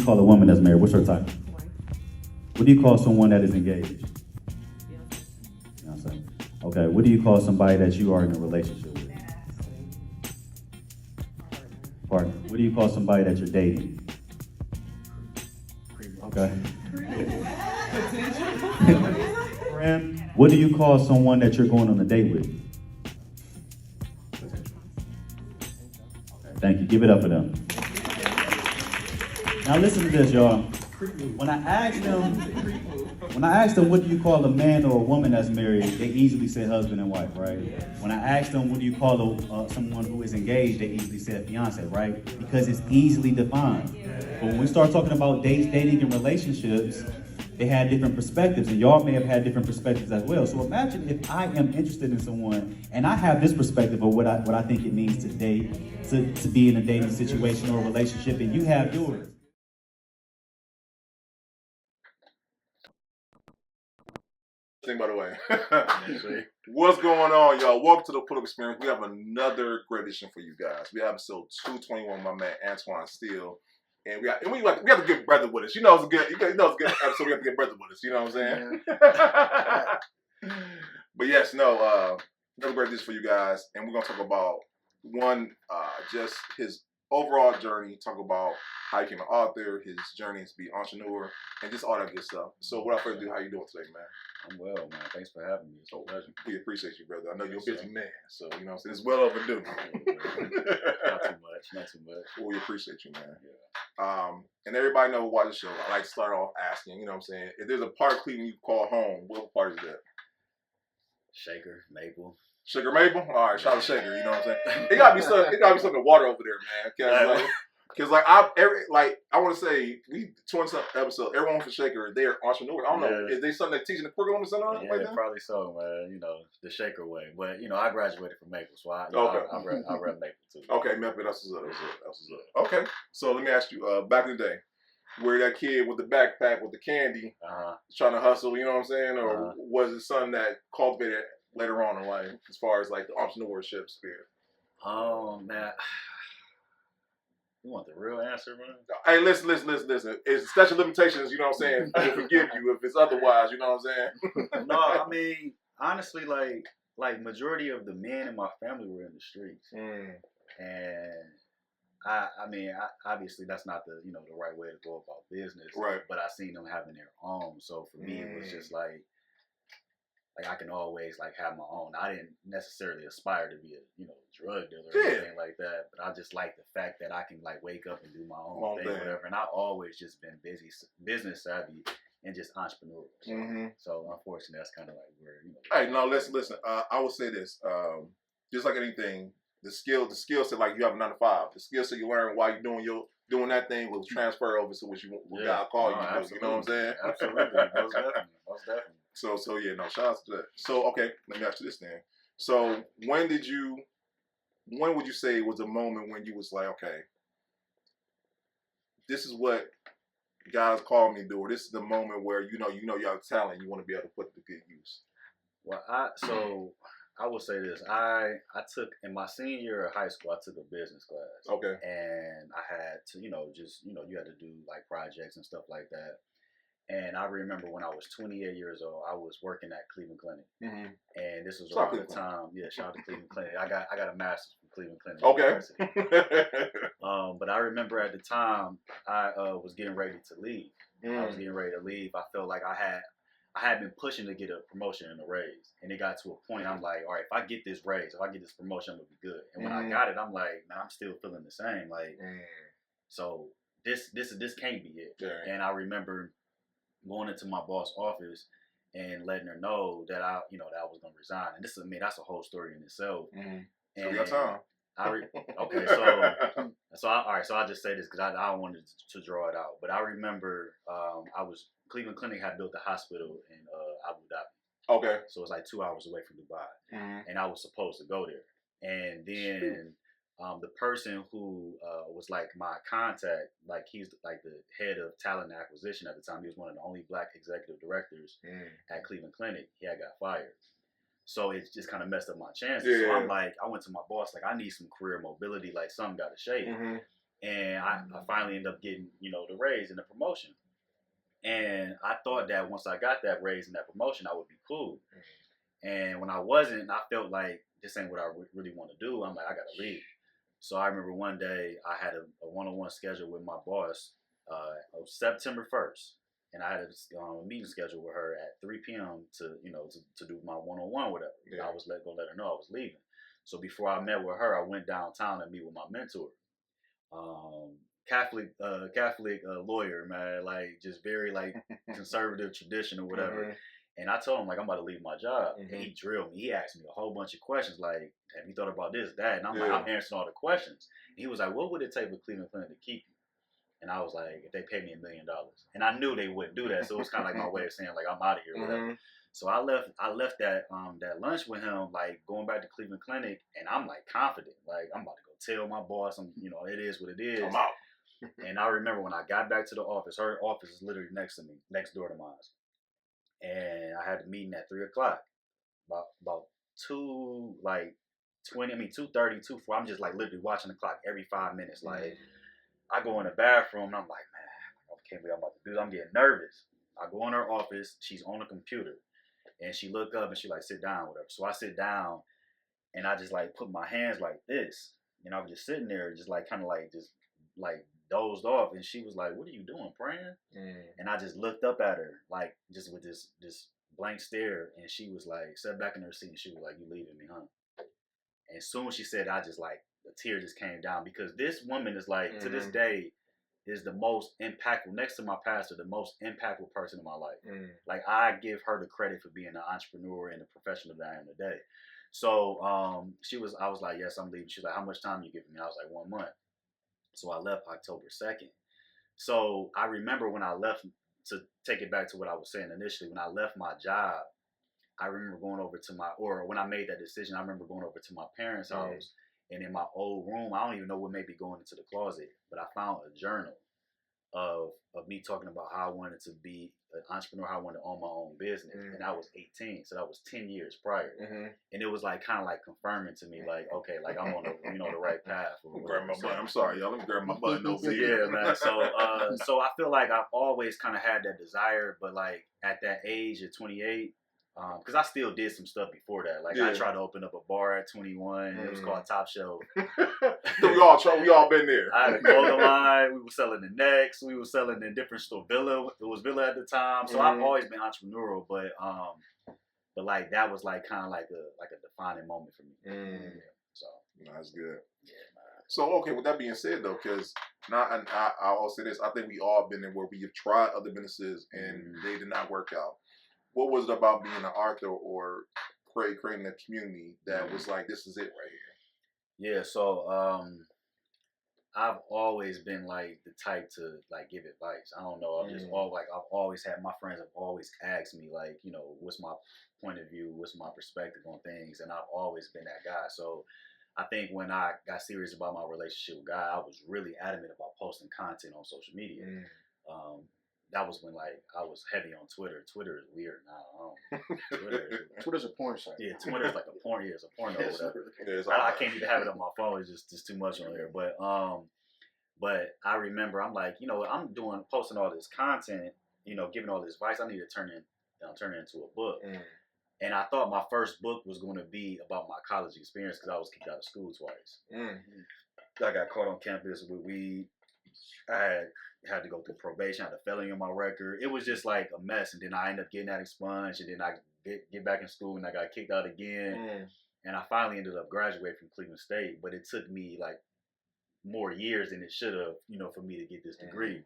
call a woman that's married? What's her title? What do you call someone that is engaged? Fiance. Okay. What do you call somebody that you are in a relationship with? Partner. What do you call somebody that you're dating? Okay. Friend. What do you call someone that you're going on a date with? Okay, thank you. Give it up for them. Now listen to this, y'all. When I asked them what do you call a man or a woman that's married, they easily said husband and wife, right? When I asked them what do you call someone who is engaged, they easily said fiance, right? Because it's easily defined. But when we start talking about dates, dating, and relationships, they had different perspectives, and y'all may have had different perspectives as well. So imagine if I am interested in someone, and I have this perspective of what I think it means to date, to be in a dating situation or a relationship, and you have yours. Thing, by the way. What's going on, y'all? Welcome to the Political Experience. We have another great edition for you guys. We have episode 221 with my man Antwan Steele. And we have to get brother with us. You know it's a good episode. We have to get brother with us. You know what I'm saying? Yeah. But yes, another great edition for you guys. And we're gonna talk about just his overall journey. Talk about how he became an author, his journey to be an entrepreneur, and just all that good stuff. So without further ado, how you doing today, man? I'm well, man. Thanks for having me. It's a pleasure. We appreciate you, brother. I know you're a busy man, so you know what I'm saying? It's well overdue. Not too much. Well, we appreciate you, man. Yeah. And everybody know who watch the show. I like to start off asking, you know what I'm saying? If there's a part of Cleveland you call home, what part is that? Shaker, Maple. Sugar Maple? All right, shout out to Shaker, you know what I'm saying? It gotta be something water over there, man. Cause I want to say we 20 episode. Everyone from Shaker, they're entrepreneurs. I don't know. Is they something that teaching the curriculum or something? Yeah, like probably so, man. You know, the Shaker way. But you know, I graduated from Maple, so I read Maple too. Okay, Maple. That's what's up. Okay, so let me ask you. Back in the day, where that kid with the backpack with the candy, trying to hustle, you know what I'm saying, or was it something that cultivated later on in life, as far as like the entrepreneurship spirit? Oh man. You want the real answer, man? Hey, listen. It's statute of limitations, you know what I'm saying? I'll forgive you if it's otherwise, you know what I'm saying? No, I mean, honestly, like majority of the men in my family were in the streets. And I mean, obviously that's not the right way to go about business. Right. But I seen them having their own. So for me, it was just like I can always have my own. I didn't necessarily aspire to be a drug dealer or anything like that, but I just like the fact that I can wake up and do my own thing, whatever. And I've always just been business savvy and just entrepreneurial. So unfortunately, that's kind of where Hey, no, listen. I will say this: just like anything, the skill set, like you have a 9 to 5, the skill set you learn while you're doing that thing will transfer over to what God called you to do. You know what I'm saying? Absolutely, most definitely. So yeah, no, shout out to that. So okay, let me ask you this then. So when would you say was a moment when you was like, okay, this is what God's called me to do, or this is the moment where you know you have talent, you want to be able to put it to good use? Well, I will say this. I took, in my senior year of high school, I took a business class. Okay. And I had to, you had to do projects and stuff like that. And I remember when I was 28 years old, I was working at Cleveland Clinic. And this was around the time, shout out to Cleveland Clinic. I got a master's from Cleveland Clinic. Okay. But I remember at the time, I was getting ready to leave. I was getting ready to leave. I felt like I had been pushing to get a promotion and a raise. And it got to a point, I'm like, all right, if I get this raise, if I get this promotion, I'm going to be good. And when I got it, I'm like, man, I'm still feeling the same. So this can't be it. Yeah. And I remember going into my boss' office and letting her know that I was going to resign. And that's a whole story in itself. And so we got time. Okay, so I'll just say this because I don't want to draw it out. But I remember Cleveland Clinic had built a hospital in Abu Dhabi. Okay. So it's 2 hours away from Dubai. And I was supposed to go there. And then the person who was my contact, he's the head of talent acquisition at the time. He was one of the only black executive directors at Cleveland Clinic. He had got fired. So it just kind of messed up my chances. So I'm I went to my boss, I need some career mobility, something got to shake. And I finally ended up getting, the raise and the promotion. And I thought that once I got that raise and that promotion, I would be cool. And when I wasn't, I felt like this ain't what I really want to do. I'm like, I got to leave. So I remember one day I had a one-on-one schedule with my boss of September 1st. And I had a meeting scheduled with her at 3 p.m. to do my one-on-one with her. Yeah. I was gonna let her know I was leaving. So before I met with her, I went downtown to meet with my mentor. Catholic lawyer, man, like just very like conservative, traditional, whatever. And I told him like I'm about to leave my job, and he drilled me. He asked me a whole bunch of questions like, "Have you thought about this, that?" And I'm like, I'm answering all the questions. And he was like, "What would it take for Cleveland Clinic to keep you?" And I was like, "If they pay me $1 million," and I knew they wouldn't do that, so it was kind of like my way of saying like I'm out of here, whatever. So I left that lunch with him, like going back to Cleveland Clinic, and I'm like confident, like I'm about to go tell my boss, it is what it is. I'm out. And I remember when I got back to the office, her office is literally next to me, next door to mine. And I had a meeting at 3:00. About 2:30, 2:40. I'm just like literally watching the clock every 5 minutes. Like I go in the bathroom and I'm like, man, I can't believe I'm about to do this. I'm getting nervous. I go in her office, she's on the computer, and she look up and she like sit down, whatever. So I sit down and I just like put my hands like this, and I was just sitting there, just like kind of like just like dozed off, and she was like, "What are you doing, praying?" And I just looked up at her, like just with this blank stare, and she was like, sat back in her seat, and she was like, "You leaving me, huh?" And as soon as she said, I just like a tear just came down, because this woman is like to this day is the most impactful, next to my pastor, the most impactful person in my life. Like I give her the credit for being an entrepreneur and the professional that I am today. So I was like, "Yes, I'm leaving." She's like, "How much time you giving me?" I was like, 1 month. So I left October 2nd. So I remember when I left, to take it back to what I was saying initially, when I left my job, I remember going over to when I made that decision, I remember going over to my parents' house, and in my old room, I don't even know what made me go into the closet, but I found a journal of me talking about how I wanted to be an entrepreneur, how I wanted to own my own business. And I was 18, so that was 10 years prior. And it was like kind of like confirming to me, like, okay, like I'm on the right path. Grab my button. I'm sorry, y'all. Let me grab my button over here. Yeah, man. So I feel like I've always kind of had that desire, but like at that age of 28, because I still did some stuff before that. Like I tried to open up a bar at 21. It was called Top Shelf. We all been there. I had a clothing line. We were selling the necks. We were selling in different store. Villa. It was Villa at the time. So I've always been entrepreneurial, but like that was like kind of like a defining moment for me. So that's good. Yeah, man. So okay, with that being said though, because now I'll say this, I think we all been there where we have tried other businesses and they did not work out. What was it about being an author or creating a community that was like, this is it right here? Yeah, so I've always been like the type to like give advice. I don't know. I've always had, my friends have always asked me like, what's my point of view, what's my perspective on things, and I've always been that guy. So I think when I got serious about my relationship with God, I was really adamant about posting content on social media. That was when like I was heavy on Twitter. Twitter is weird now. Twitter's a porn site. Yeah, Twitter's like a porn. Yeah, it's a porno or whatever. I can't even have it on my phone. It's just too much on there. But I remember I'm like, I'm posting all this content, giving all this advice. I need to turn it into a book. And I thought my first book was going to be about my college experience, because I was kicked out of school twice. I got caught on campus with weed. I had to go through probation. I had a felony on my record. It was just like a mess. And then I ended up getting that expunged. And then I get back in school, and I got kicked out again. And I finally ended up graduating from Cleveland State. But it took me like more years than it should have, for me to get this degree.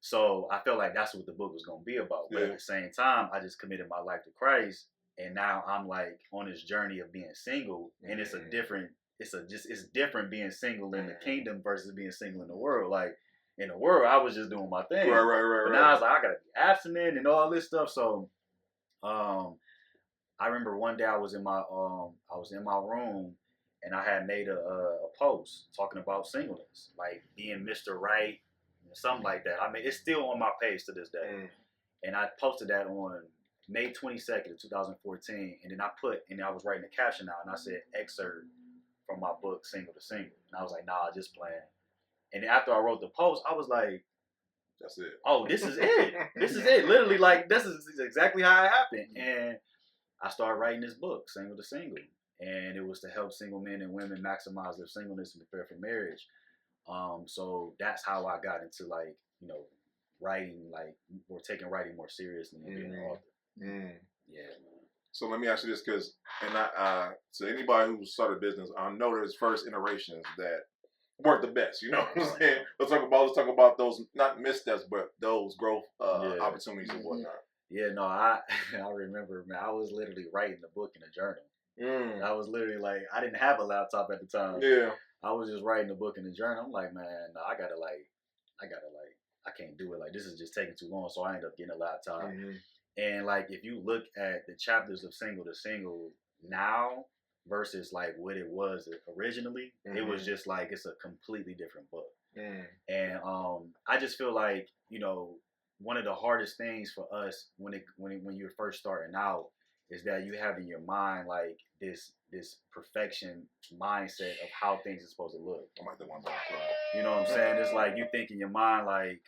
So I felt like that's what the book was going to be about. But at the same time, I just committed my life to Christ. And now I'm like on this journey of being single. And it's different being single in the kingdom versus being single in the world. Like, in the world, I was just doing my thing. Right. But now I was like, I gotta be abstinent and all this stuff. So, I remember one day I was in my room, and I had made a post talking about singleness, like being Mr. Right, something like that. I mean, it's still on my page to this day. And I posted that on May 22nd of 2014, and then I was writing a caption out, and I said excerpt from my book, Single to Single. And I was like, nah, just playing. And then after I wrote the post, I was like, that's it. oh, this is it. This is it. Literally, like, this is exactly how it happened. And I started writing this book, Single to Single. And it was to help single men and women maximize their singleness and prepare for marriage. So that's how I got into, like, you know, writing, like, or taking writing more seriously and being an author. Yeah, man. So let me ask you this, because, to anybody who started a business, I know there's first iterations that work the best. You know what I'm saying? Let's talk about those, not missteps, but those growth opportunities and whatnot. Yeah, no, I remember, man, I was literally writing the book in a journal. I was literally like, I didn't have a laptop at the time. Yeah. I was just writing the book in the journal. I'm like, man, no, I can't do it. Like, this is just taking too long. So I ended up getting a laptop. And like, if you look at the chapters of Single to Single now versus like what it was originally, it was just like, it's a completely different book. And I just feel like, you know, one of the hardest things for us when you're first starting out is that you have in your mind like this perfection mindset of how things are supposed to look. You know what I'm saying? It's like you think in your mind like,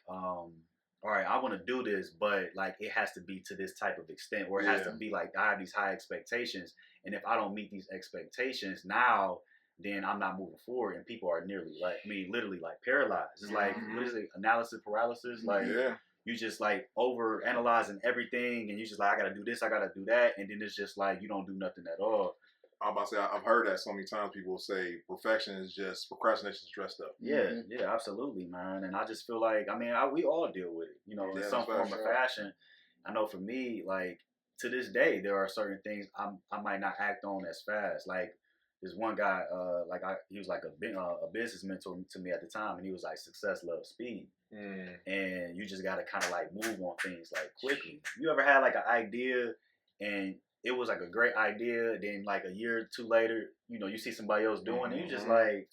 all right, I want to do this, but like it has to be to this type of extent, or it has to be like I have these high expectations, and if I don't meet these expectations now, then I'm not moving forward, and people are literally like paralyzed. It's like, what is it? Analysis paralysis? Like, you just like over analyzing everything, and you just like, I gotta do this, I gotta do that, and then it's just like you don't do nothing at all. I'm about to say, I've heard that so many times. People say perfection is just procrastination dressed up. Yeah, absolutely, man. And I just feel like, I mean, we all deal with it, you know, in some form of fashion. I know for me, like, to this day, there are certain things I might not act on as fast. Like, there's one guy, he was like a business mentor to me at the time, and he was like, success loves speed. And you just got to kind of like move on things like quickly. You ever had like an idea and it was like a great idea, then like a year or two later, you know, you see somebody else doing it, you just like,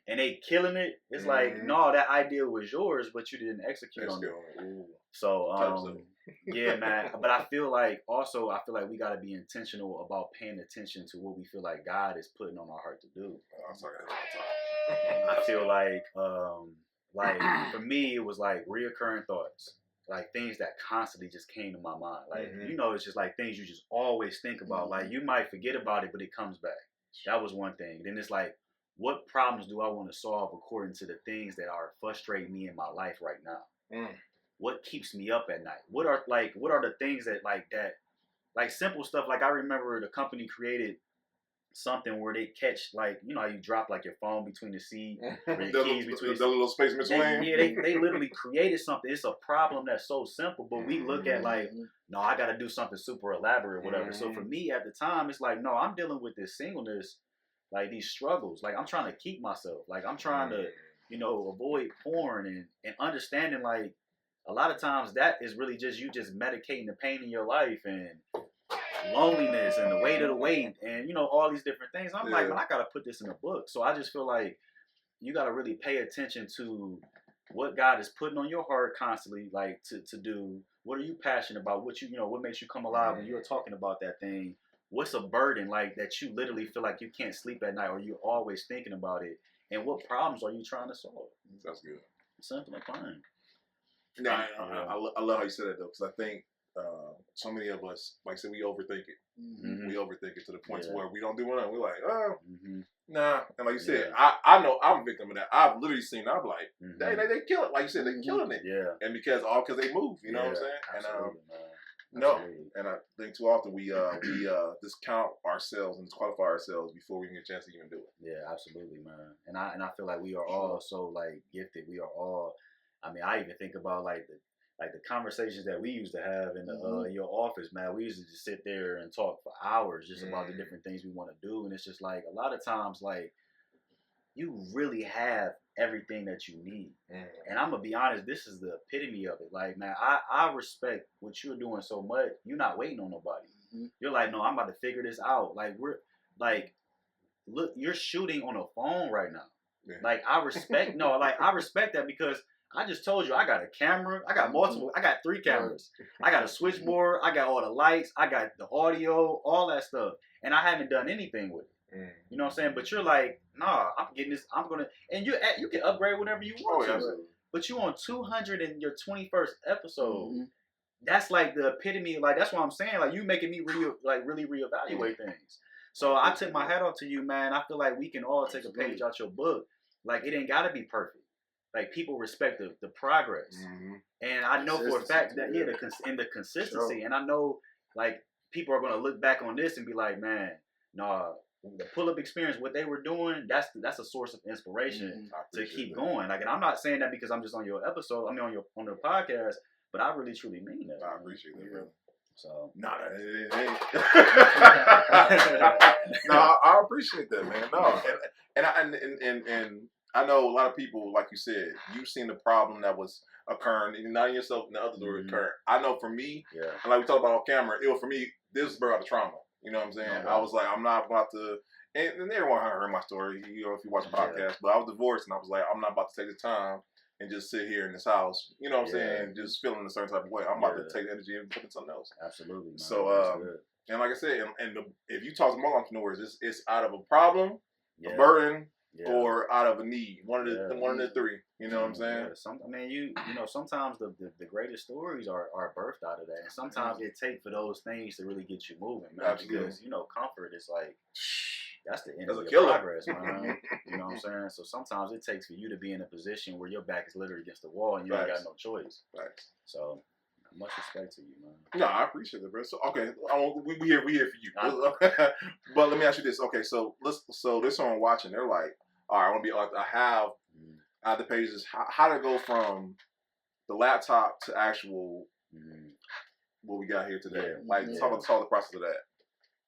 and they killing it. It's like, no, that idea was yours, but you didn't execute on it. So, yeah, man. But I feel like we got to be intentional about paying attention to what we feel like God is putting on our heart to do. I feel like for me, it was like reoccurring thoughts. Like things that constantly just came to my mind. Like, you know, it's just like things you just always think about. Like you might forget about it, but it comes back. That was one thing. Then it's like, what problems do I want to solve according to the things that are frustrating me in my life right now? What keeps me up at night? What are the things that simple stuff. Like I remember the company created something where they catch, like, you know how you drop like your phone between the seat, or your keys between the little space between. They literally created something. It's a problem that's so simple, but we look at like, no, I got to do something super elaborate or whatever. So for me at the time, it's like, no, I'm dealing with this singleness, like these struggles. Like I'm trying to keep myself. Like I'm trying to, you know, avoid porn and understanding like a lot of times that is really just you just medicating the pain in your life and loneliness and the weight and, you know, all these different things. I'm like, man, I got to put this in a book. So I just feel like you got to really pay attention to what God is putting on your heart constantly, like to do. What are you passionate about? What what makes you come alive when you're talking about that thing? What's a burden like that you literally feel like you can't sleep at night or you're always thinking about it? And what problems are you trying to solve? That's good. Something like fine. No, I love how you said that though, because I think so many of us, like I said, we overthink it. We overthink it to the point to where we don't do it. We're like, nah. And like you said, I know I'm a victim of that. I've literally seen. I'm like, they kill it. Like you said, they're killing it. Yeah. And because they move. You know what I'm saying? Absolutely, and and I think too often we discount ourselves and disqualify ourselves before we get a chance to even do it. Yeah, absolutely, man. And I feel like we are all so like gifted. We are all. I mean, I even think about like the conversations that we used to have in the your office, man. We used to just sit there and talk for hours just about the different things we want to do, and it's just like a lot of times, like you really have everything that you need. And I'm gonna be honest, this is the epitome of it. Like, man, I respect what you're doing so much. You're not waiting on nobody. You're like, no, I'm about to figure this out. Like look, you're shooting on a phone right now. Like I respect I respect that because I just told you I got a camera. I got multiple. I got 3 cameras. I got a switchboard. I got all the lights. I got the audio, all that stuff. And I haven't done anything with it. You know what I'm saying? But you're like, nah, I'm getting this. I'm gonna, and you can upgrade whenever you want to. Absolutely. But you on 200 in your 21st episode. That's like the epitome. Like that's what I'm saying. Like you making me really reevaluate things. So I tip my hat off to you, man. I feel like we can all take a page out your book. Like it ain't gotta be perfect. Like people respect the progress, and I know for a fact that the consistency, and I know like people are gonna look back on this and be like, man, nah. The pull-up experience, what they were doing, that's a source of inspiration to keep going. Like, and I'm not saying that because I'm just on your episode. I mean, on the podcast, but I really truly mean that. I appreciate that, brother. So, no, I appreciate that, man. No, and I know a lot of people, like you said, you've seen the problem that was occurring, and not in yourself, and the others were occurring. I know for me, and like we talked about on camera, it was for me. This was out of trauma. You know what I'm saying? I was like, I'm not about to, and everyone heard my story, you know, if you watch the podcast, but I was divorced, and I was like, I'm not about to take the time and just sit here in this house, you know what I'm saying, just feeling a certain type of way. I'm about to take the energy and put it in something else. Absolutely, man. So, and like I said, if you talk to more entrepreneurs, it's out of a problem, a burden, or out of a need. One of the three. You know what I'm saying? I mean, you know, sometimes the greatest stories are birthed out of that, and sometimes it takes for those things to really get you moving, man. Absolutely. Because you know, comfort is like that's the end of killer. progress, man. You know what I'm saying? So sometimes it takes for you to be in a position where your back is literally against the wall and you ain't got no choice. So much respect to you, man. No, I appreciate it, bro. So okay, we here for you. But let me ask you this. Okay, so there's someone watching. They're like, all right, I want to be. I have the pages. How to go from the laptop to actual what we got here today. Talk about the process of that.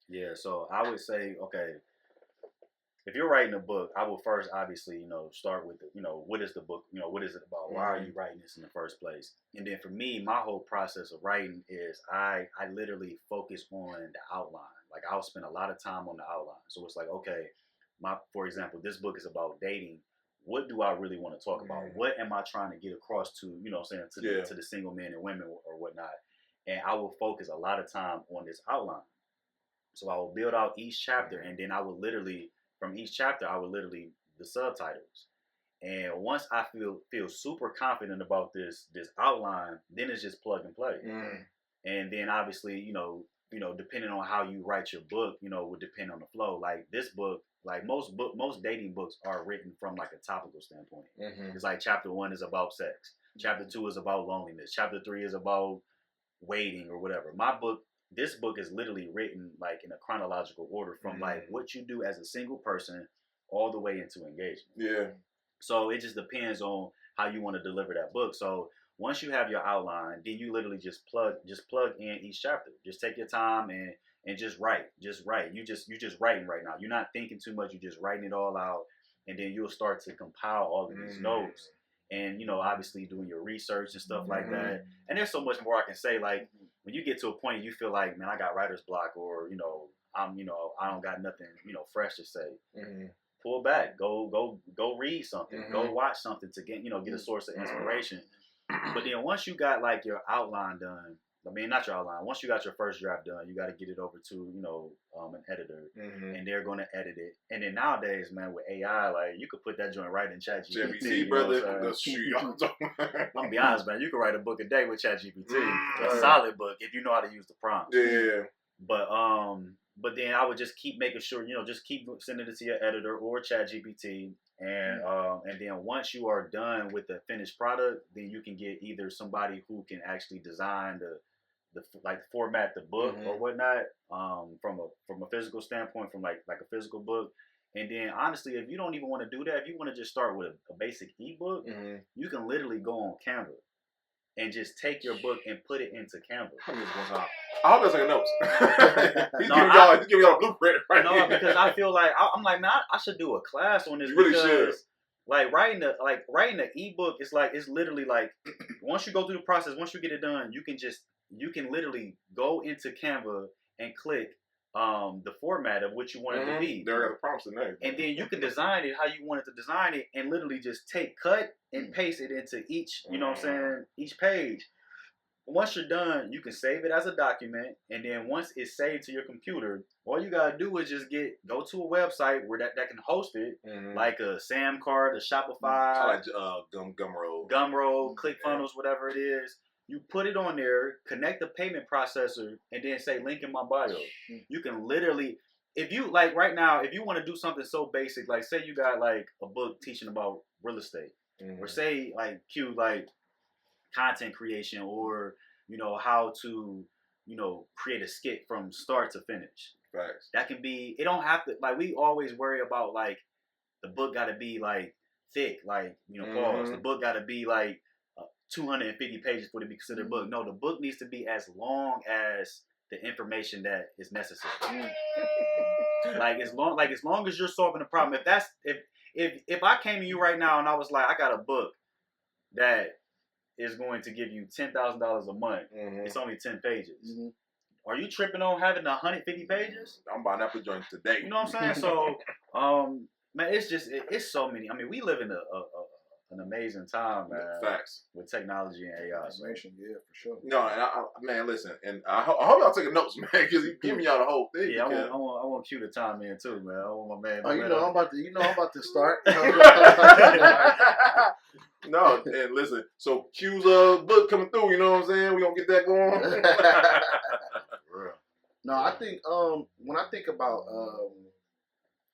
Yeah, so I would say, okay, if you're writing a book, I will first obviously, you know, start with what is the book, you know, what is it about? Why are you writing this in the first place? And then for me, my whole process of writing is I literally focus on the outline. Like I'll spend a lot of time on the outline. So it's like, okay, for example, this book is about dating. What do I really want to talk about? What am I trying to get across to, you know what I'm saying, to the single men and women or whatnot? And I will focus a lot of time on this outline. So I will build out each chapter, and then I will literally, from each chapter, the subtitles. And once I feel super confident about this outline, then it's just plug and play. And then obviously, you know, depending on how you write your book, you know, would depend on the flow. Like this book, like most dating books are written from like a topical standpoint. It's like chapter 1 is about sex. Chapter 2 is about loneliness. Chapter 3 is about waiting or whatever. This book is literally written like in a chronological order from like what you do as a single person all the way into engagement. Yeah. So it just depends on how you want to deliver that book. So once you have your outline, then you literally just plug in each chapter. Just take your time and just write. Just write. You just writing right now. You're not thinking too much. You're just writing it all out, and then you'll start to compile all of these notes. And you know, obviously doing your research and stuff like that. And there's so much more I can say. Like when you get to a point and you feel like, man, I got writer's block, or you know, I don't got nothing, you know, fresh to say. Pull back. Go read something. Go watch something to get a source of inspiration. But then once you got like your outline done, I mean, not your outline. Once you got your first draft done, you got to get it over to, you know, an editor, and they're going to edit it. And then nowadays, man, with AI, like you could put that joint right in ChatGPT. brother. I'm gonna be honest, man. You can write a book a day with ChatGPT, a solid book if you know how to use the prompts. Yeah. But then I would just keep making sure, you know, just keep sending it to your editor or ChatGPT. And then once you are done with the finished product, then you can get either somebody who can actually design the format the book or whatnot, from a physical standpoint, from like a physical book. And then honestly, if you don't even want to do that, if you want to just start with a basic ebook, you can literally go on Canva and just take your book and put it into Canva. I hope that's like notes. He's giving y'all a blueprint right now. No, because I feel like I'm like, man, I should do a class on this. You really should. Like writing the ebook is like, it's literally like once you go through the process, once you get it done, you can literally go into Canva and click the format of what you want it to be. There are the prompts in there. And then you can design it how you want it to design it, and literally just cut and paste it into each, you know what I'm saying, each page. once you're done, you can save it as a document, and then once it's saved to your computer, all you gotta do is just go to a website where that can host it, like a Samcart, a Shopify, Kind of like Gumroad, ClickFunnels, whatever it is. You put it on there, connect the payment processor, and then say link in my bio. You can literally, if you like right now, if you want to do something so basic, like say you got like a book teaching about real estate, or say like Q like content creation, or how to create a skit from start to finish. Facts. That can be. It don't have to like we always worry about like the book got to be like thick, like pause. The book got to be like 250 pages for it to be considered a book. No, the book needs to be as long as the information that is necessary. Like as long as you're solving a problem. If I came to you right now and I was like, I got a book that is going to give you $10,000 a month. It's only 10 pages. Are you tripping on having 150 pages? I'm buying that joint today. You know what I'm saying? So, man, it's so many. I mean, we live in an amazing time, man. Facts. With technology and AI. Information, yeah, for sure. No, and man, listen, and I hope y'all taking notes, man, because he's giving y'all the whole thing. Yeah, I want Q to time in too, man. I want my man. I'm about to start. No, and listen, so Q's book coming through, you know what I'm saying? We gonna get that going. No, I think when I think about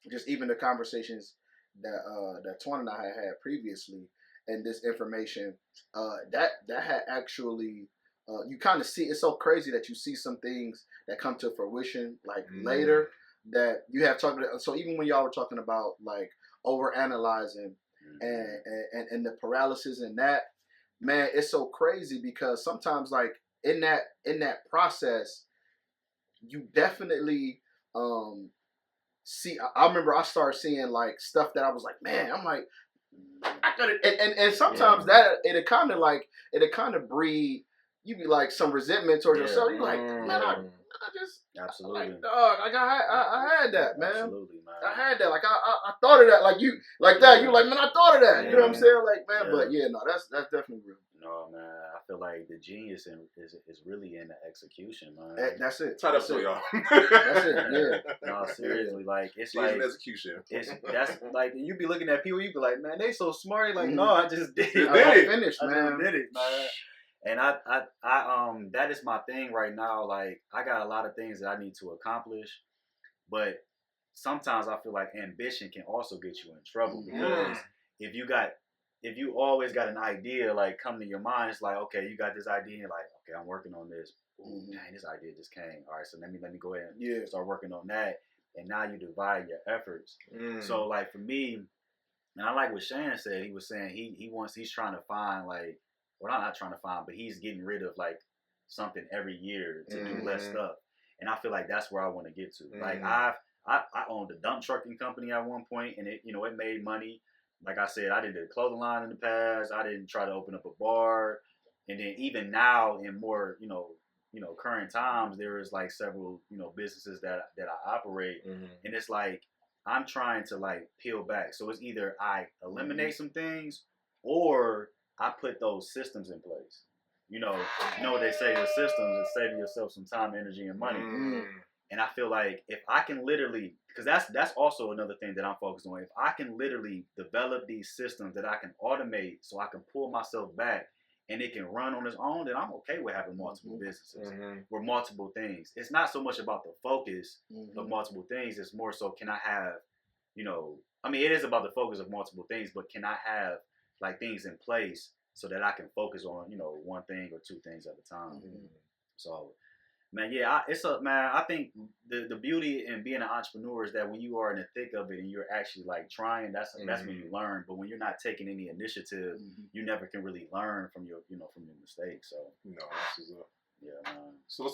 just even the conversations that Twan and I had previously, and this information that had actually you kind of see. It's so crazy that you see some things that come to fruition like later that you have talked about. So even when y'all were talking about like over analyzing and the paralysis and that, man, it's so crazy because sometimes like in that process you definitely see. I remember I started seeing like stuff that I was like, man, I'm like, I got it, and sometimes that it kind of breed, you be like some resentment towards yourself. You like, man, I just absolutely, like, dog, like I had that, man. Absolutely, man. I had that. Like I thought of that. Like you, like that. You like, man, I thought of that. You know what I'm saying? Like, man, but yeah, no, that's definitely real. No, man, I feel like the genius is really in the execution, man. That's it. Tie that for y'all. That's it. Yeah. No, seriously, like it's Genius like in execution. That's like you be looking at people, you be like, man, they so smart. Like, no, I just did it. I finished, man. I just did it, man. And I that is my thing right now. Like, I got a lot of things that I need to accomplish, but sometimes I feel like ambition can also get you in trouble because if you always got an idea like come to your mind, it's like, okay, you got this idea, and you're like, okay, I'm working on this. Ooh, dang, this idea just came. All right, so let me go ahead and start working on that. And now you divide your efforts. So like for me, and I like what Shan said. He was saying he's trying to find like, well, I'm not trying to find, but he's getting rid of like something every year to do less stuff. And I feel like that's where I want to get to. Like I owned a dump trucking company at one point, and it made money. Like I said, I did a clothing line in the past. I didn't try to open up a bar, and then even now in more current times, there is like several businesses that I operate, and it's like I'm trying to like peel back. So it's either I eliminate some things, or I put those systems in place. You know what they say, the systems is saving yourself some time, energy, and money. And I feel like if I can literally, because that's also another thing that I'm focused on. If I can literally develop these systems that I can automate so I can pull myself back and it can run on its own, then I'm okay with having multiple businesses or multiple things. It's not so much about the focus of multiple things. It's more so, can I have, it is about the focus of multiple things, but can I have like things in place so that I can focus on, one thing or two things at a time. So, man, yeah, I think the beauty in being an entrepreneur is that when you are in the thick of it and you're actually like trying, that's when you learn. But when you're not taking any initiative, you never can really learn from your mistakes. So, that's what's up. Yeah, man. So let's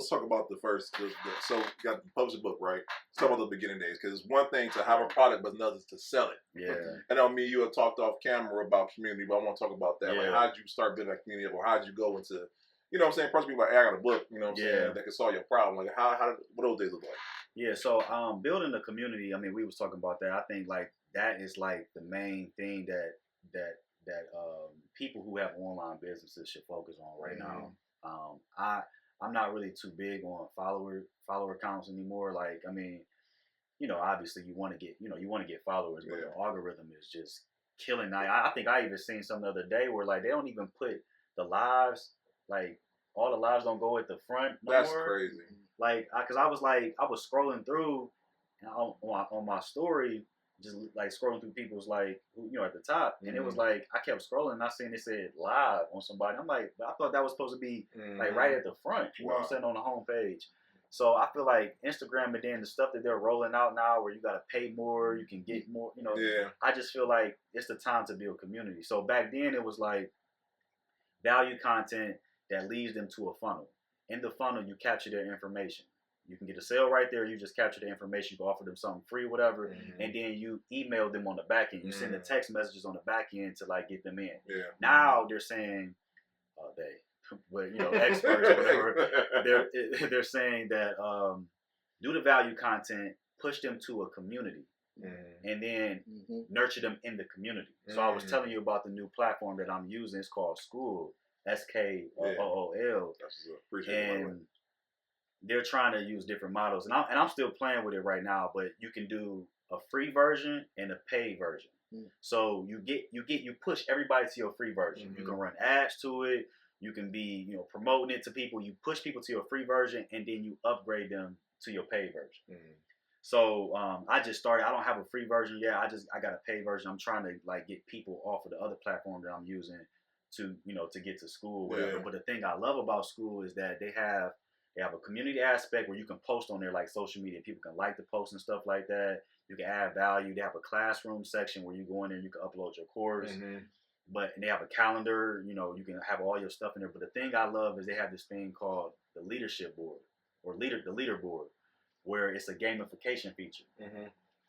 talk about the first. So you got the published book, right? Let's talk about the beginning days, because it's one thing to have a product, but another to sell it. Yeah. I know me and you have talked off camera about community, but I want to talk about that. Like, how did you start building a community, or how did you go into, what I'm saying? First, people like, hey, I got a book, what I'm saying, that can solve your problem. Like, what those days look like? Yeah. So, building the community. I mean, we was talking about that. I think like that is like the main thing that people who have online businesses should focus on right now. I'm not really too big on follower counts anymore. Like, I mean, obviously you want to get followers, but the algorithm is just killing. I think I even seen some the other day where like they don't even put the lives, like all the lives don't go at the front no That's more. crazy. Like, cause I was scrolling through and on my story, just like scrolling through people's like at the top, and it was like I kept scrolling and I seen it said live on somebody. I'm like, but I thought that was supposed to be like right at the front. You know what I'm saying, on the home page. So I feel like Instagram and then the stuff that they're rolling out now where you got to pay more, you can get more, I just feel like it's the time to build community. So back then it was like value content that leads them to a funnel. In the funnel, you capture their information. You can get a sale right there. You just capture the information. You can offer them something free, whatever. And then you email them on the back end. You send the text messages on the back end to like get them in. Yeah. Now they're saying, but experts or whatever, they're saying that do the value content, push them to a community, and then nurture them in the community. So I was telling you about the new platform that I'm using. It's called School, SKOOL, and they're trying to use different models, and I'm still playing with it right now. But you can do a free version and a paid version. So you push everybody to your free version. You can run ads to it. You can be promoting it to people. You push people to your free version, and then you upgrade them to your paid version. So I just started. I don't have a free version yet. I got a paid version. I'm trying to like get people off of the other platform that I'm using to get to School, whatever. But the thing I love about School is that they have a community aspect where you can post on there like social media. People can like the post and stuff like that. You can add value. They have a classroom section where you go in there and you can upload your course. And they have a calendar. You can have all your stuff in there. But the thing I love is they have this thing called the leadership board or the leaderboard, where it's a gamification feature.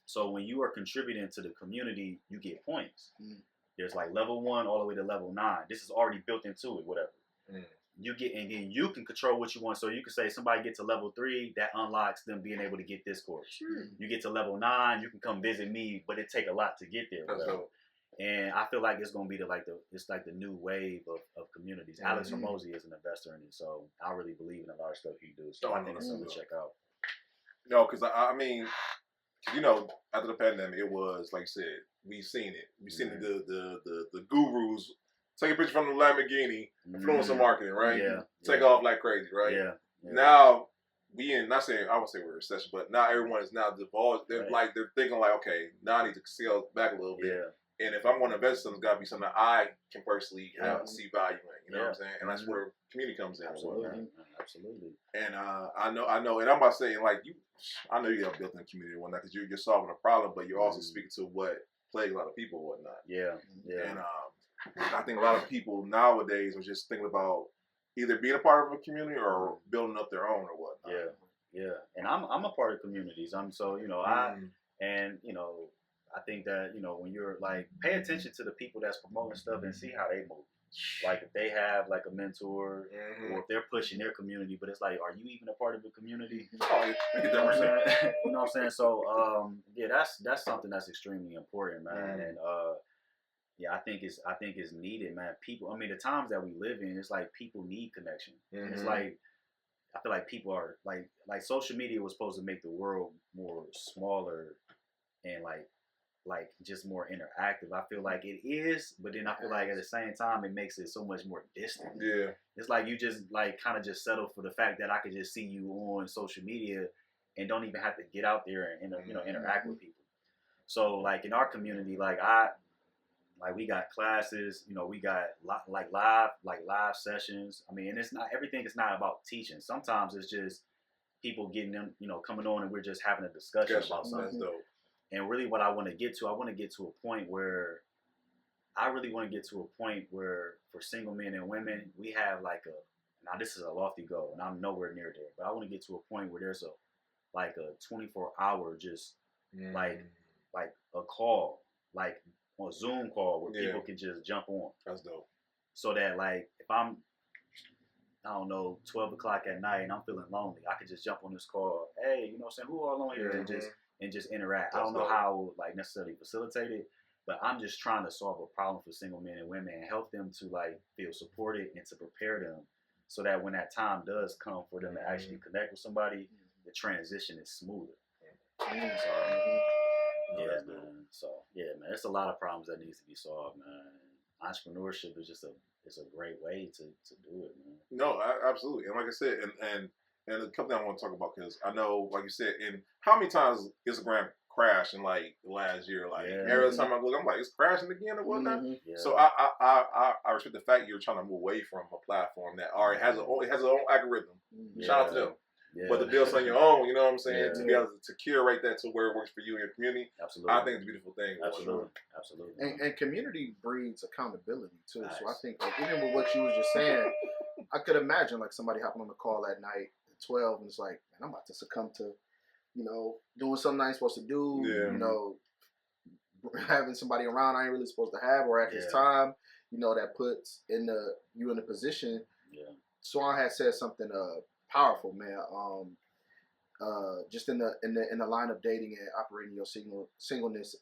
So when you are contributing to the community, you get points. There's like level 1 all the way to level 9. This is already built into it, whatever. You get, and then you can control what you want. So you can say somebody gets to level 3, that unlocks them being able to get this course. You get to level 9, you can come visit me, but it take a lot to get there. And I feel like it's gonna be the new wave of communities. Alex Hormozy is an investor in it, so I really believe in a lot of stuff he does. So I think it's something to check out. No, because I mean, after the pandemic, it was like you said, we seen it. We seen the gurus take a picture from the Lamborghini, influencer marketing, right? Take off like crazy, right? Now we in, not saying I would say we're in recession, but now everyone is now divulged. They're like they're thinking like, okay, now I need to scale back a little bit. And if I'm going to invest in something, it's got to be something that I can personally see value in. You know what I'm saying? And that's where community comes in. Absolutely. And I know, and I'm about to say, like I know you have built in community and whatnot because you're solving a problem, but you're also speaking to what plagues a lot of people and whatnot. And I think a lot of people nowadays are just thinking about either being a part of a community or building up their own or whatnot. And I'm a part of communities. I think that, when you're like, pay attention to the people that's promoting stuff and see how they move. Like if they have like a mentor or if they're pushing their community, but it's like, are you even a part of the community? You know what I'm saying? So, that's something that's extremely important, man. And, I think it's needed, man. People, I mean, the times that we live in, it's like people need connection. And it's like, I feel like people are like social media was supposed to make the world more smaller and like just more interactive. I feel like it is, but then I feel like at the same time it makes it so much more distant. It's like you just like kind of just settle for the fact that I could just see you on social media and don't even have to get out there and interact with people. So like in our community, we got classes, we got live sessions. I mean, and it's not everything is not about teaching. Sometimes it's just people getting them, coming on and we're just having a discussion about something. That's dope. And really what I want to get to a point where for single men and women, we have now this is a lofty goal and I'm nowhere near there, but I want to get to a point where there's a 24-hour just like a call, like a Zoom call where people can just jump on. That's dope. So that like if I'm, I don't know, 12 o'clock at night and I'm feeling lonely, I could just jump on this call. Hey, you know what I'm saying? Who all on here? And just interact. I don't know how like necessarily facilitate it, but I'm just trying to solve a problem for single men and women and help them to like feel supported and to prepare them so that when that time does come for them to actually connect with somebody, the transition is smoother. So, yeah, man. So, yeah, man, it's a lot of problems that needs to be solved, man. Entrepreneurship is just it's a great way to do it, man. No, absolutely. And like I said, and a couple things I want to talk about, because I know, like you said, and how many times Instagram crashed in like the last year? Like every time I look, I'm like, it's crashing again or whatnot. Yeah. So I respect the fact you're trying to move away from a platform that already has its own algorithm. Shout out to them. Yeah. But to build something your own, you know what I'm saying? Yeah. To be able to curate that to where it works for you and your community. Absolutely. I think it's a beautiful thing. Absolutely. And community breeds accountability too. Nice. So I think like even with what you was just saying, I could imagine like somebody hopping on the call at night at 12 and it's like, man, I'm about to succumb to, doing something I ain't supposed to do. Having somebody around I ain't really supposed to have, or at this time, that puts you in a position. Yeah. Swan had said something powerful, man. Just in the line of dating and operating your singleness,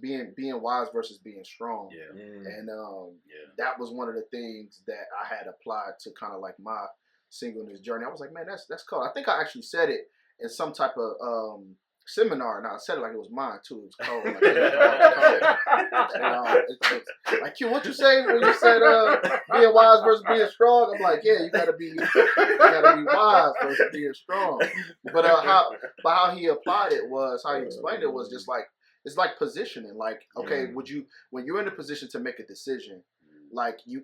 being wise versus being strong. Yeah. And that was one of the things that I had applied to kind of like my singleness journey. I was like, man, that's cool. I think I actually said it in some type of seminar, and I said it like it was mine too. It was cold. Like, Q, what you say when you said being wise versus being strong? I'm like, yeah, you gotta be wise versus being strong. But how he applied it was, how he explained it was just like, it's like positioning. Like, okay, when you're in a position to make a decision, like you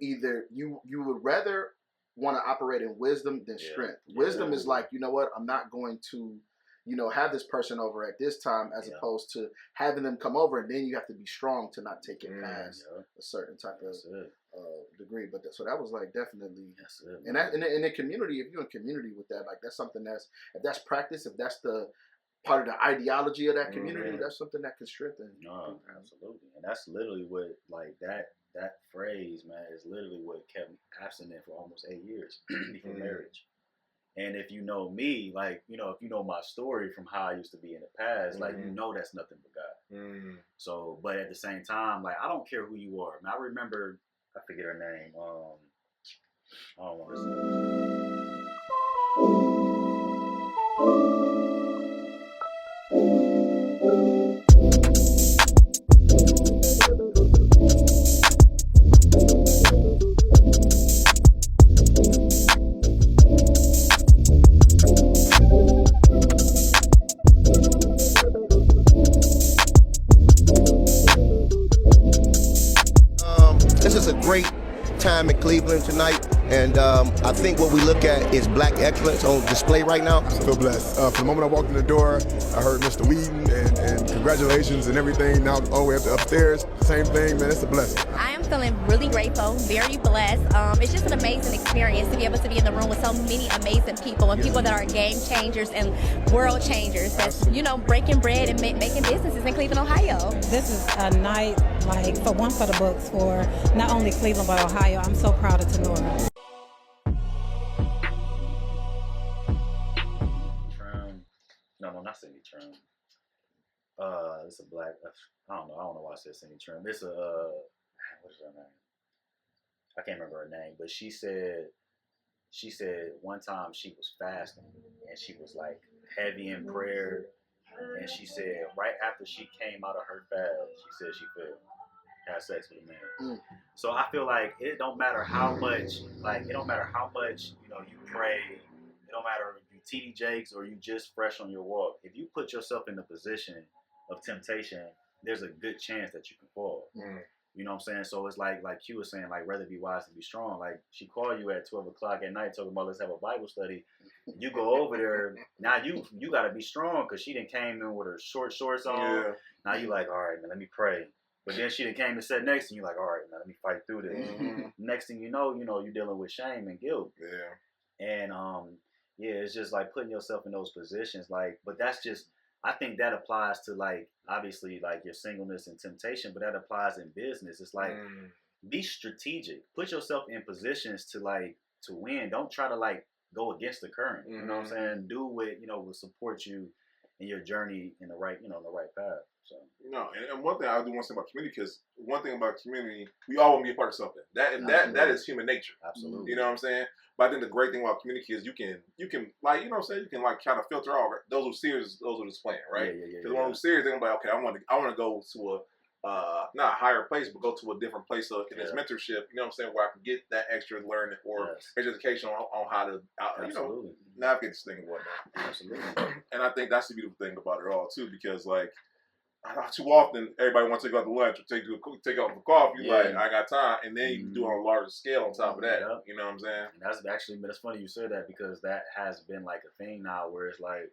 would rather want to operate in wisdom than strength. Wisdom is like, you know what, I'm not going to have this person over at this time, as opposed to having them come over, and then you have to be strong to not take it past a certain type of degree. But so that was like definitely, and that in the community, if you're in community with that, like that's something if that's practice, if that's the part of the ideology of that community, that's something that can strengthen. No, absolutely, and that's literally what that phrase, man, is literally what kept me abstinent for almost 8 years before marriage. And if you know me, like, if you know my story from how I used to be in the past, like, that's nothing but God. So, but at the same time, like, I don't care who you are. I remember, I forget her name. I don't want to say This is a great time in Cleveland tonight, and I think what we look at is black excellence on display right now. I feel blessed. From the moment I walked in the door, I heard Mr. Wheaton and congratulations and everything. Now all the way up to upstairs, same thing, man. It's a blessing. I am feeling really grateful, very blessed. It's just an amazing experience to be able to be in the room with so many amazing people and people that are game changers and world changers. That's breaking bread and making businesses in Cleveland, Ohio. This is a night for the books for not only Cleveland but Ohio. I'm so proud of Tenora. No, not Cindy Trim. It's a black. I don't know why I said Cindy Trim. It's a what is her name? I can't remember her name, but she said one time she was fasting and she was like heavy in prayer, and she said right after she came out of her fast, she said she felt have sex with a man. So I feel like it don't matter how much, you pray. It don't matter if you TD Jakes or you just fresh on your walk. If you put yourself in the position of temptation, there's a good chance that you can fall. You know what I'm saying? So it's like Q was saying, like, rather be wise than be strong. Like, she called you at 12 o'clock at night talking about let's have a Bible study. You go over there, now you got to be strong because she done came in with her short shorts on. Yeah. Now you like, all right, man, let me pray. But then she done came and sat next to you, like, all right, man, let me fight through this. Next thing you know, you're dealing with shame and guilt. Yeah. And, it's just like putting yourself in those positions. Like, but that's just, I think that applies to like, obviously like your singleness and temptation, but that applies in business. It's like, be strategic, put yourself in positions to win. Don't try to like go against the current, you know what I'm saying? Do what, will support you in your journey in the right, in the right path. So no, and one thing I do want to say about community, because one thing about community, we all want to be a part of something. That is human nature. Absolutely. You know what I'm saying? But I think the great thing about community is you can like, you know what I'm saying, you can like kind of filter out those who serious, those who just playing, right? Because one who's serious, they're gonna be like, okay, I want to go to a not a higher place, but go to a different place in this mentorship. You know what I'm saying? Where I can get that extra learning or education on how to navigate this thing and whatnot. Absolutely. And I think that's the beautiful thing about it all too, because like too often everybody wants to go out to lunch or take out for coffee. Like I got time, and then you can do it on a larger scale on top of that. You know what I'm saying? And that's funny you said that, because that has been like a thing now where it's like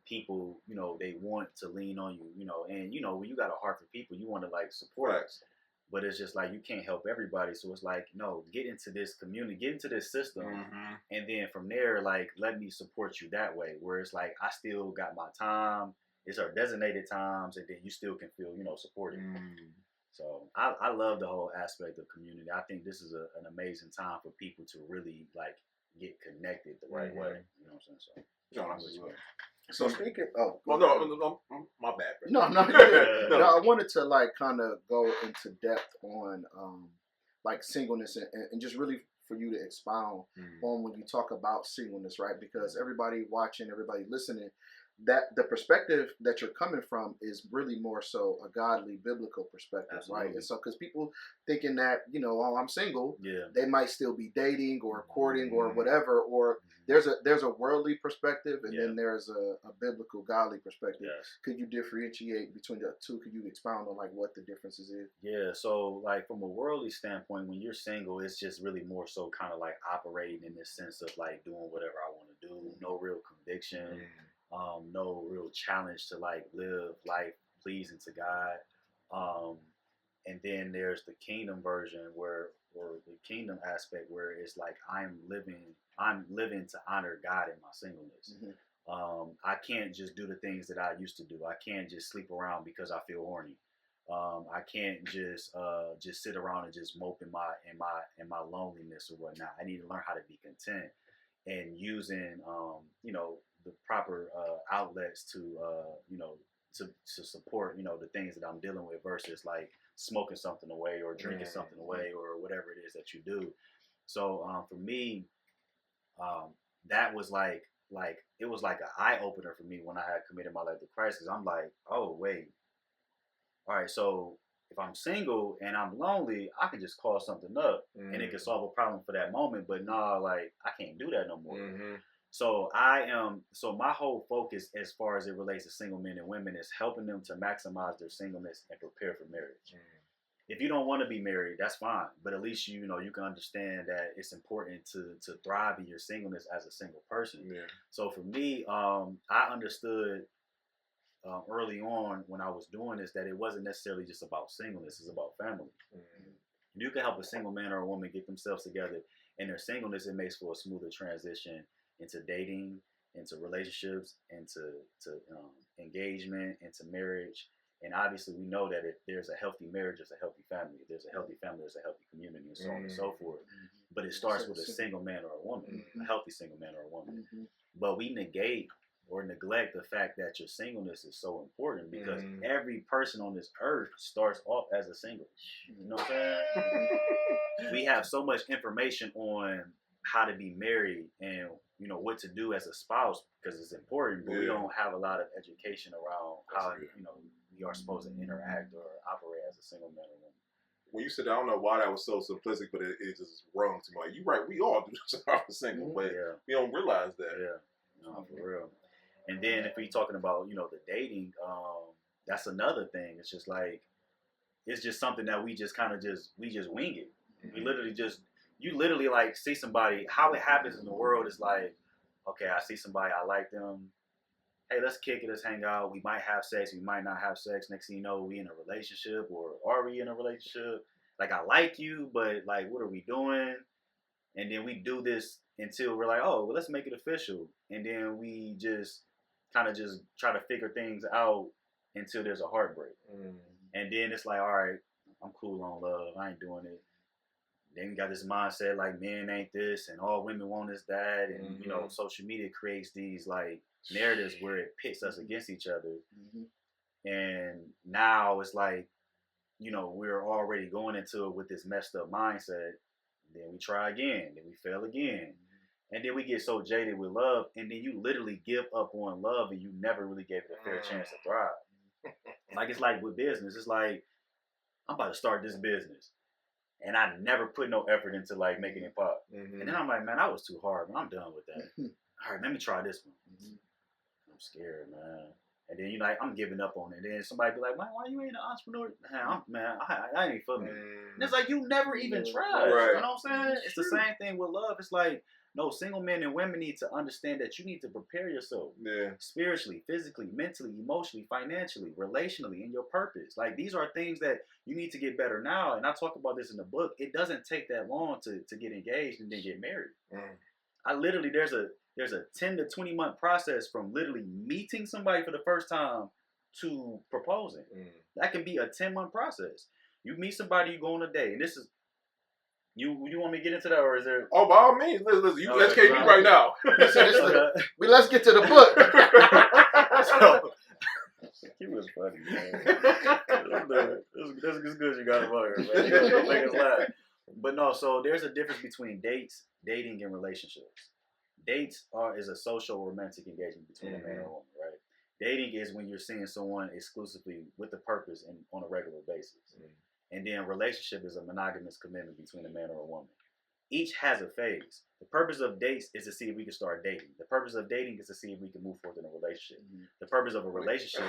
people, they want to lean on you, and when you got a heart for people, you want to like support us. But it's just like you can't help everybody, so it's like, no, get into this community, get into this system, and then from there, like, let me support you that way. Where it's like I still got my time, it's our designated times, and then you still can feel, supported. So I love the whole aspect of community. I think this is an amazing time for people to really like get connected the right way. You know what I'm saying? So speaking, no, my bad. No, I wanted to like kind of go into depth on like singleness and just really for you to expound on when you talk about singleness, right? Because everybody watching, everybody listening, that the perspective that you're coming from is really more so a godly, biblical perspective, right? And so, because people thinking that, oh, I'm single, they might still be dating or courting or whatever, or there's a worldly perspective, and then there's a biblical, godly perspective. Could you differentiate between the two? Could you expound on like what the differences is? Yeah, so like from a worldly standpoint, when you're single, it's just really more so kind of like operating in this sense of like doing whatever I want to do, no real conviction. No real challenge to like live life pleasing to God. And then there's the kingdom version or the kingdom aspect where it's like I'm living to honor God in my singleness. I can't just do the things that I used to do. I can't just sleep around because I feel horny. I can't just sit around and just mope in my loneliness or whatnot. I need to learn how to be content and using the proper outlets to support the things that I'm dealing with versus like smoking something away or drinking something away or whatever it is that you do. So for me, that was like it was like an eye opener for me when I had committed my life to Christ. Cause I'm like, oh wait, all right, so if I'm single and I'm lonely, I could just call something up and it could solve a problem for that moment. But nah, like I can't do that no more. So so my whole focus as far as it relates to single men and women is helping them to maximize their singleness and prepare for marriage. If you don't want to be married, that's fine. But at least you can understand that it's important to thrive in your singleness as a single person. So for me, I understood early on when I was doing this that it wasn't necessarily just about singleness, it's about family. You can help a single man or a woman get themselves together in their singleness. It makes for a smoother transition into dating, into relationships, into engagement, into marriage. And obviously we know that if there's a healthy marriage, there's a healthy family. If there's a healthy family, there's a healthy community, and so on and so forth. But it starts with a single man or a woman, a healthy single man or a woman. But we negate or neglect the fact that your singleness is so important because every person on this earth starts off as a single. You know what I'm saying? We have so much information on how to be married and what to do as a spouse because it's important, but we don't have a lot of education around how we are supposed to interact or operate as a single man or woman. When you said, I don't know why that was so simplistic, but it just rung to me. Like, you're right, we all do this as a single, but we don't realize that. No, for real. And then if we're talking about the dating, that's another thing. It's just like it's just something that we just kind of we just wing it. We literally you literally like see somebody. How it happens in the world is like, okay, I see somebody, I like them. Hey, let's kick it, let's hang out. We might have sex, we might not have sex. Next thing you know, we in a relationship, or are we in a relationship? Like, I like you, but like, what are we doing? And then we do this until we're like, oh, well, let's make it official. And then we just kind of just try to figure things out until there's a heartbreak. And then it's like, all right, I'm cool on love, I ain't doing it. Then you got this mindset like men ain't this and all women want is that, and you know, social media creates these like narratives where it pits us against each other. And now it's like, you know, we're already going into it with this messed up mindset. Then we try again, then we fail again. And then we get so jaded with love, and then you literally give up on love and you never really gave it a fair chance to thrive. Like it's like with business, it's like, I'm about to start this business. And I never put no effort into like making it pop. And then I'm like, man, that was too hard, man. I'm done with that. All right, let me try this one. I'm scared, man. And then you like, I'm giving up on it. And then somebody be like, man, why you ain't an entrepreneur? I ain't for me. And it's like, you never even tried. Right. You know what I'm saying? It's the same thing with love. It's like, no, single men and women need to understand that you need to prepare yourself. Spiritually, physically, mentally, emotionally, financially, relationally, in your purpose. Like, these are things that you need to get better now. And I talk about this in the book. It doesn't take that long to get engaged and then get married. I literally, there's a 10 to 20 month process from literally meeting somebody for the first time to proposing. That can be a 10-month process. You meet somebody, you go on a date, and this is, you want me to get into that, or is there? Oh, by all means, listen, you educate me right now. Let's get to the book. He was funny, man. This is good you got him on here, man. You're gonna make us laugh. But no, so there's a difference between dating, and relationships. Dates is a social romantic engagement between a man and a woman, right? Dating is when you're seeing someone exclusively with the purpose and on a regular basis. And then relationship is a monogamous commitment between a man or a woman. Each has a phase. The purpose of dates is to see if we can start dating. The purpose of dating is to see if we can move forward in a relationship. The purpose of a relationship.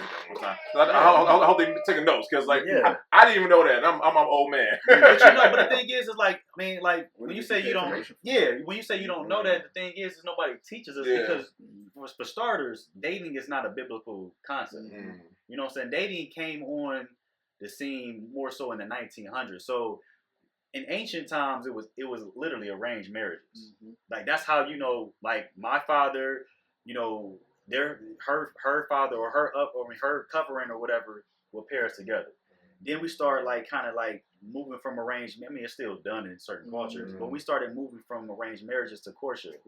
I hope they're taking notes, because like I didn't even know that. I'm an old man. But you know, but the thing is like, I mean, like when you say you don't, when you say you don't know that, the thing is nobody teaches us because for starters, dating is not a biblical concept. You know what I'm saying? Dating came on the scene more so in the 1900s. So in ancient times, it was literally arranged marriages. Like that's how, you know, like my father, you know, her father or her covering or whatever will pair us together. Then we start like kind of like moving from arranged. I mean, it's still done in certain cultures, but we started moving from arranged marriages to courtship.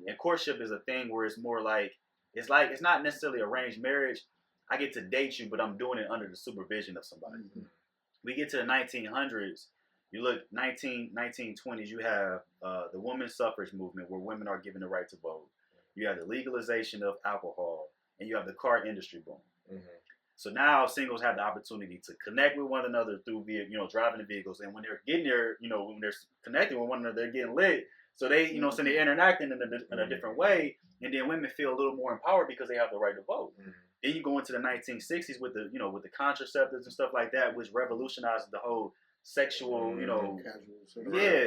And courtship is a thing where it's more like it's not necessarily arranged marriage. I get to date you, but I'm doing it under the supervision of somebody. We get to the 1900s. You look 1920s, you have the women's suffrage movement where women are given the right to vote. You have the legalization of alcohol, and you have the car industry boom. So now singles have the opportunity to connect with one another through driving the vehicles. And when they're getting there, when they're connecting with one another, they're getting lit. So they, so they're interacting in a different way. And then women feel a little more empowered because they have the right to vote. Then you go into the 1960s with the contraceptives and stuff like that, which revolutionized the whole sexual,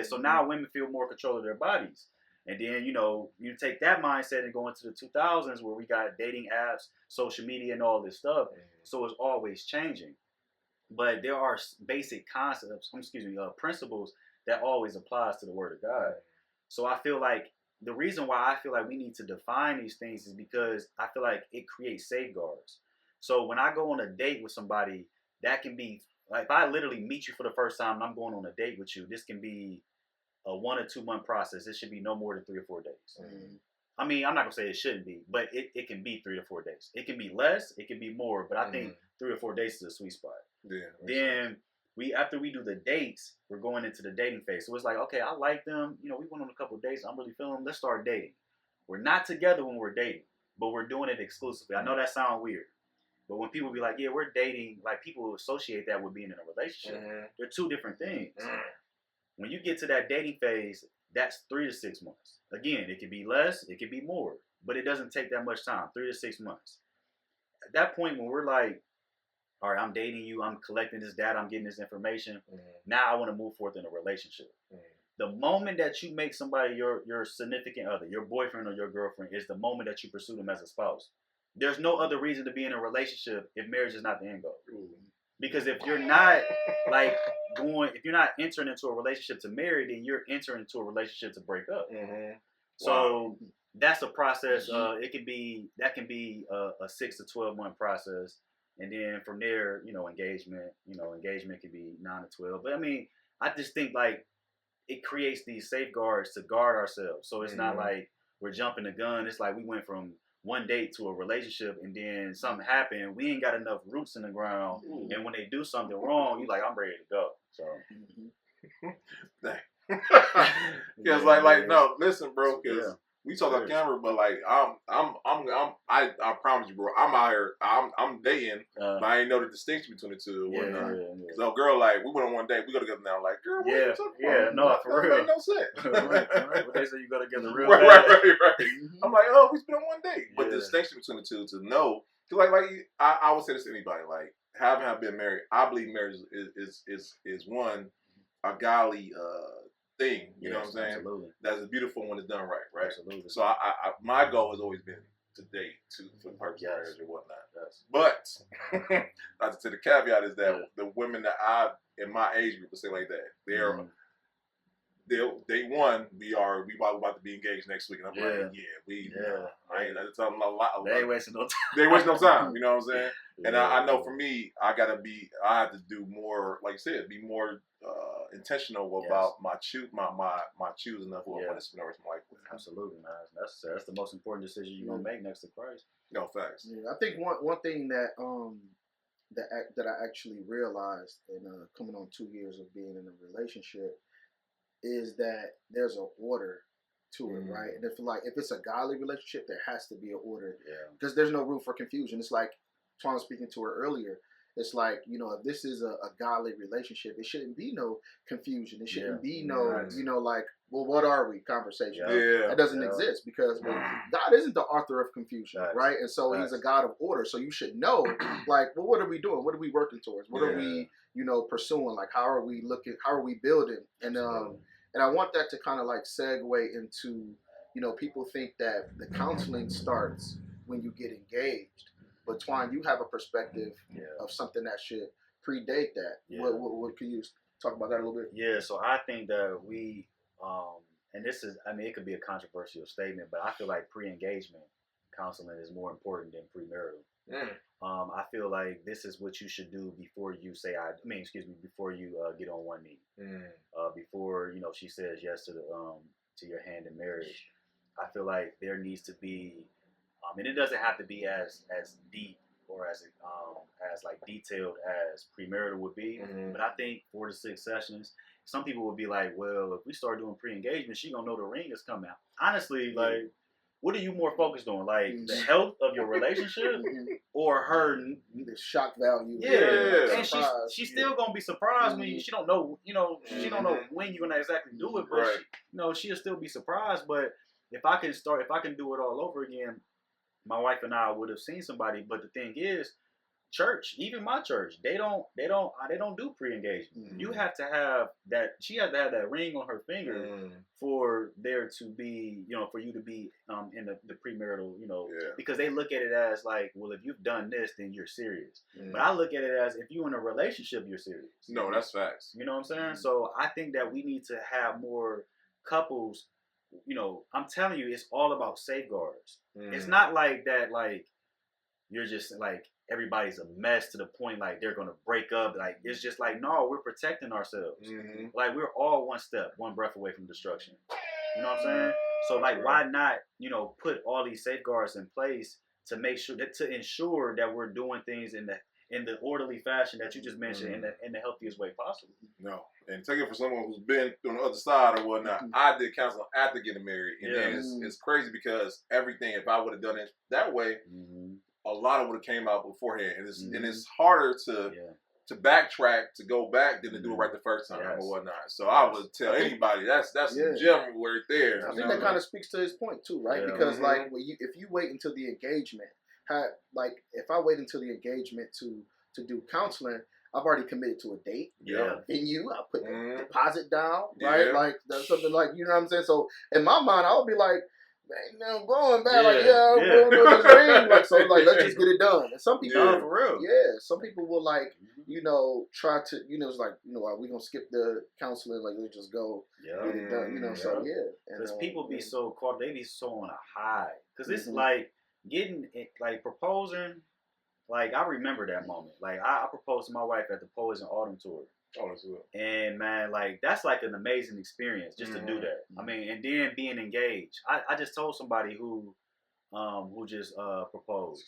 so now women feel more control of their bodies. And then, you take that mindset and go into the 2000s where we got dating apps, social media, and all this stuff. So it's always changing. But there are basic principles that always applies to the Word of God. So I feel like the reason why I feel like we need to define these things is because I feel like it creates safeguards. So when I go on a date with somebody, that can be, like if I literally meet you for the first time and I'm going on a date with you, this can be a 1 or 2 month process. It should be no more than 3 or 4 days. I mean, I'm not gonna say it shouldn't be, but it can be 3 to 4 days. It can be less, it can be more, but I think 3 or 4 days is a sweet spot. Then after we do the dates, we're going into the dating phase. So it's like, okay, I like them. We went on a couple of dates. I'm really feeling them. Let's start dating. We're not together when we're dating, but we're doing it exclusively. I know that sounds weird, but when people be like, yeah, we're dating, like people associate that with being in a relationship. They're two different things. When you get to that dating phase, that's 3 to 6 months. Again, it could be less, it could be more, but it doesn't take that much time, 3 to 6 months. At that point, when we're like, all right, I'm dating you, I'm collecting this data, I'm getting this information. Now I want to move forth in a relationship. The moment that you make somebody your significant other, your boyfriend or your girlfriend, is the moment that you pursue them as a spouse. There's no other reason to be in a relationship if marriage is not the end goal. Because if you're not if you're not entering into a relationship to marry, then you're entering into a relationship to break up. So that's a process. That can be a 6 to 12 month process. And then from there, engagement, engagement could be 9 to 12. But I mean, I just think like it creates these safeguards to guard ourselves. So it's not like we're jumping the gun. It's like we went from one date to a relationship, and then something happened. We ain't got enough roots in the ground, and when they do something wrong, you like, I'm ready to go. So, because no, listen, bro, because we talk on camera, but like I promise you, bro, I'm out here, I'm dating, but I ain't know the distinction between the two and whatnot. So girl, like we went on one date, we go together now. Like, girl, what are you talking about? No, for real, that made no sense. But they say you go together real right. I'm like, oh, we spent on one date, but the distinction between the two to know, because like I would say this to anybody, like having been married, I believe marriage is one a godly thing. You know what I'm saying? Absolutely. That's beautiful when it's done right? Absolutely. So I my goal has always been to date for the purpose of marriage or whatnot. But to the caveat is that the women that I in my age group, let's say like that, they're day one, we about to be engaged next week, and I'm like, I ain't tell them a lot. They ain't wasting no time. They ain't wasting no time. You know what I'm saying? And I know for me, I have to do more, like you said, be more intentional about my choosing of who I want to spend the rest of my life with. Absolutely, man. That's the most important decision you're gonna make next to Christ. No, facts. Yeah, I think one thing that that I actually realized in coming on 2 years of being in a relationship is that there's an order to it, right? And if it's a godly relationship, there has to be an order, because there's no room for confusion. It's like Twan was speaking to her earlier. It's like, if this is a godly relationship, it shouldn't be no confusion. It shouldn't be no, like, well, what are we conversation? That doesn't exist, because God isn't the author of confusion, right? And so He's a God of order. So you should know, like, well, what are we doing? What are we working towards? What are we, pursuing? Like, how are we looking? How are we building? And I want that to kind of like segue into, people think that the counseling starts when you get engaged. But Twan, you have a perspective of something that should predate that. What can you talk about that a little bit? Yeah, so I think that we, and this is, it could be a controversial statement, but I feel like pre-engagement counseling is more important than premarital. I feel like this is what you should do before you before you get on one knee. Before, she says yes to your hand in marriage. I feel like there needs to be, and it doesn't have to be as deep or as like detailed as premarital would be, but I think 4 to 6 sessions. Some people would be like, well, if we start doing pre-engagement, she gonna know the ring is coming out. Honestly, like, what are you more focused on? Like the health of your relationship or her the shock value? And she's still gonna be surprised when she don't know, she don't know when you're gonna exactly do it, but she'll still be surprised. But if I can do it all over again, my wife and I would have seen somebody. But the thing is, church, even my church, they don't do pre-engagement. You have to have that. She has to have that ring on her finger for there to be, for you to be in the premarital, because they look at it as like, well, if you've done this, then you're serious. But I look at it as if you're in a relationship, you're serious. No, that's facts. You know what I'm saying? So I think that we need to have more couples. I'm telling you, it's all about safeguards. It's not like that, like you're just like everybody's a mess to the point like they're gonna break up. Like it's just like, no, we're protecting ourselves. Like we're all one breath away from destruction. You know what I'm saying? So like, why not, put all these safeguards in place to make sure to ensure that we're doing things in the orderly fashion that you just mentioned in the healthiest way possible. No, and take it for someone who's been on the other side or whatnot. I did counseling after getting married, and then it's crazy because everything, if I would have done it that way, a lot of would have came out beforehand, and it's harder to backtrack, to go back than to do it right the first time or whatnot. So I would tell anybody that's a gem right there. I think that kind of speaks to his point too, right? Because like if you wait until the engagement, if I wait until the engagement to do counseling, I've already committed to a date, venue. I put the deposit down, right? Like that's something like, you know what I'm saying. So in my mind, I would be like, man, I'm going back, I'm going to this ring, like, so like, let's just get it done. And some people, for real, some people will like, try to, it's like, we gonna skip the counseling, like let's just go get it done, so because people be so caught, they be so on a high, because it's like getting like proposing like I remember that moment. Like I proposed to my wife at the Poets and Autumn tour. Oh, that's good. And man, like that's like an amazing experience just to do that. I mean, and then being engaged. I just told somebody who just proposed,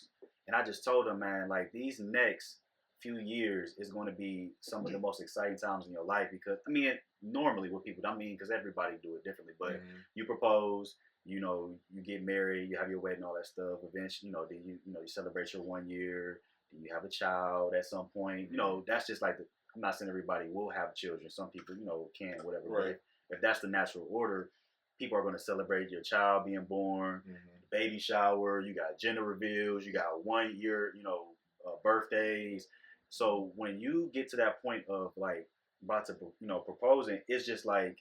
and I just told them, man, like these next few years is going to be some of the most exciting times in your life because I mean, normally with people, I mean, because everybody do it differently, but you propose, you know, you get married, you have your wedding, all that stuff. Eventually, you know, then you celebrate your 1 year, then you have a child at some point. You know, that's just like I'm not saying everybody will have children. Some people, you know, can, whatever. Right. But if that's the natural order, people are going to celebrate your child being born, baby shower, you got gender reveals, you got 1 year, you know, birthdays. So when you get to that point of like about to, you know, proposing, it's just like,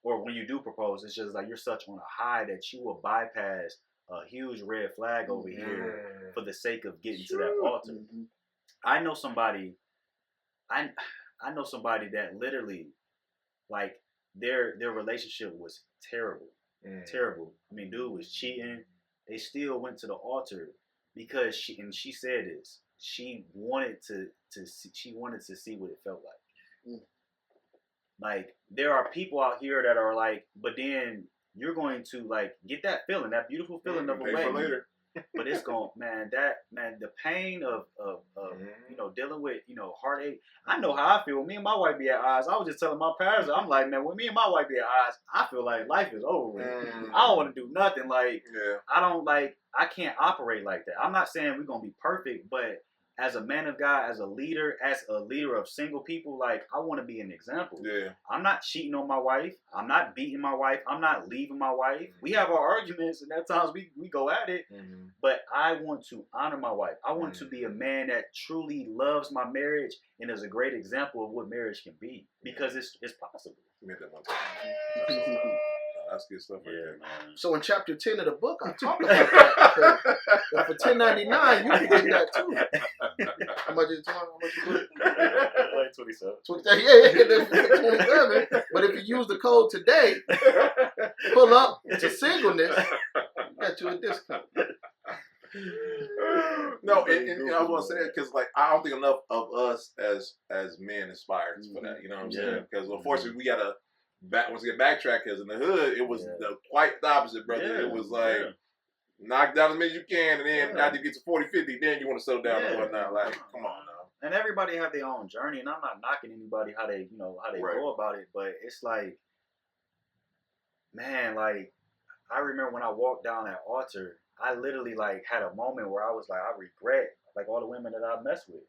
or when you do propose, it's just like you're such on a high that you will bypass a huge red flag over here for the sake of getting to that altar. I know somebody, I know somebody that literally, like, their relationship was terrible. Terrible. I mean, dude was cheating. They still went to the altar because she said this. She wanted to see what it felt like. Like, there are people out here that are like, but then you're going to like get that feeling, that beautiful feeling of a wedding. But it's going, the pain of you know, dealing with, you know, heartache. I know how I feel. Me and my wife be at odds. I was just telling my parents, I'm like, man, when me and my wife be at odds, I feel like life is over with. I don't want to do nothing. Like, I can't operate like that. I'm not saying we're going to be perfect, but as a man of God, as a leader of single people, like, I want to be an example. Yeah. I'm not cheating on my wife. I'm not beating my wife. I'm not leaving my wife. We have our arguments, and at times we go at it. But I want to honor my wife. I want to be a man that truly loves my marriage and is a great example of what marriage can be, because it's possible. You made that one time. That's good stuff right there. Man. So in chapter 10 of the book, I talk about that. For $10.99, you can get that too. How much is it? How much you put it? Like 27. 27. But if you use the code today, pull up to singleness, you got you a discount. No, and I was gonna say that because, like, I don't think enough of us as men aspire for that. You know what I'm saying? Because unfortunately, we gotta once again backtrack. Because in the hood, it was quite the opposite, brother. It was like knock down as many as you can, and then after you get to 40, 50, then you want to settle down and whatnot. Like, come on now. And everybody have their own journey, and I'm not knocking anybody how they go about it, but it's like, man, like, I remember when I walked down that altar, I literally like had a moment where I was like, I regret like all the women that I messed with.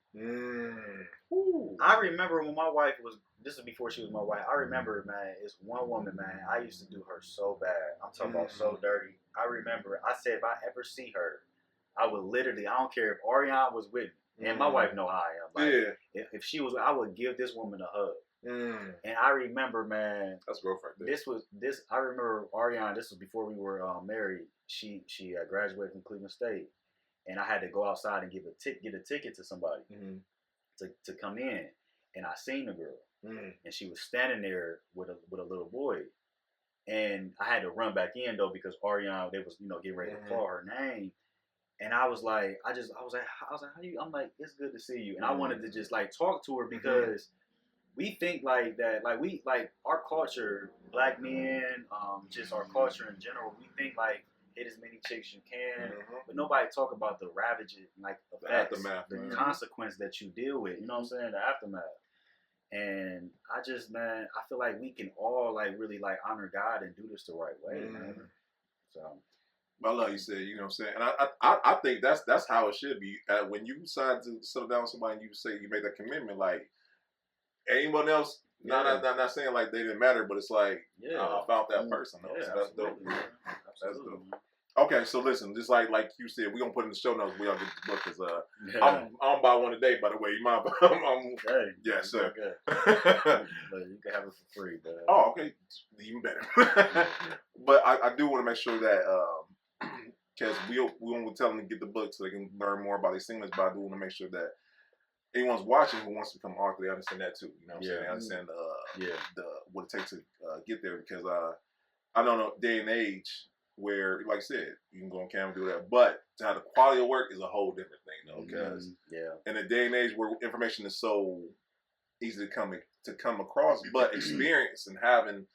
I remember when my wife was, this is before she was my wife, I remember, man, it's one woman, man, I used to do her so bad. I'm talking about so dirty. I remember, I said if I ever see her, I would literally, I don't care if Ariane was with me, and my wife know how I am. Like, if she was, I would give this woman a hug. And I remember, man, that's growth right there. I remember Ariane, this was before we were married. She graduated from Cleveland State, and I had to go outside and get a ticket to somebody to come in, and I seen the girl, and she was standing there with a little boy, and I had to run back in though because Ariane, they was getting ready to call her name, and I was like, how you? I'm like, it's good to see you, and I wanted to just like talk to her because. We think like that, like our culture, black men, just our culture in general, we think like hit as many chicks as you can, but nobody talk about the ravages, like the aftermath, the consequence that you deal with, you know what I'm saying, the aftermath. And I just, man, I feel like we can all like really like honor God and do this the right way, man. So. I love you said, you know what I'm saying, and I think that's how it should be. When you decide to settle down with somebody and you say you make that commitment, like. Anyone else? Not saying like they didn't matter, but it's like I found that person. So that's dope. That's dope. Okay, so listen, just like you said, we're gonna put in the show notes. We all get the book because I'm buy one today. By the way, you mind? Yes, sir. Okay. But you can have it for free. But, oh, okay, even better. But I do want to make sure that because we won't tell them to get the book so they can learn more about these singles. But I do want to make sure that. Anyone's watching who wants to become an author, they understand that too. You know what I'm saying? They understand what it takes to get there because I don't know day and age where, like I said, you can go on camera and do that. But to have the quality of work is a whole different thing, though. Because in a day and age where information is so easy to come across, but experience and having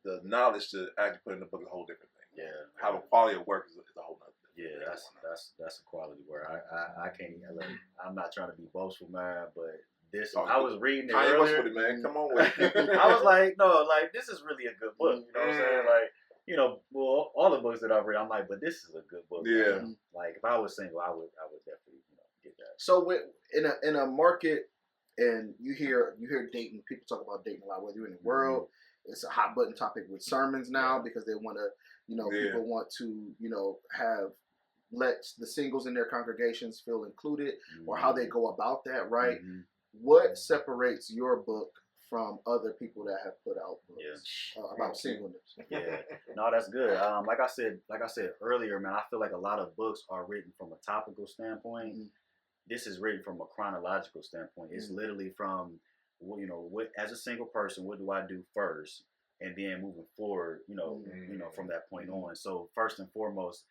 the knowledge to actually put in the book is a whole different thing. Yeah. How the quality of work is a whole other thing. Yeah, that's a quality word. I can't. I'm not trying to be boastful, man, but this I was reading it earlier. With it, man. Come on with it. I was like, no, like this is really a good book. You know what I'm saying? Like, you know, well, all the books that I've read, I'm like, but this is a good book. Yeah. Man. Like if I was single, I would definitely get that. So in a market, and you hear dating. People talk about dating a lot. Whether you're in the world, it's a hot button topic with sermons now because they want to, people want to, let the singles in their congregations feel included, or how they go about that, right? What separates your book from other people that have put out books about singleness? Yeah, no, that's good. Like I said earlier, man, I feel like a lot of books are written from a topical standpoint. This is written from a chronological standpoint. It's literally from, what as a single person, what do I do first, and then moving forward, from that point on. So first and foremost,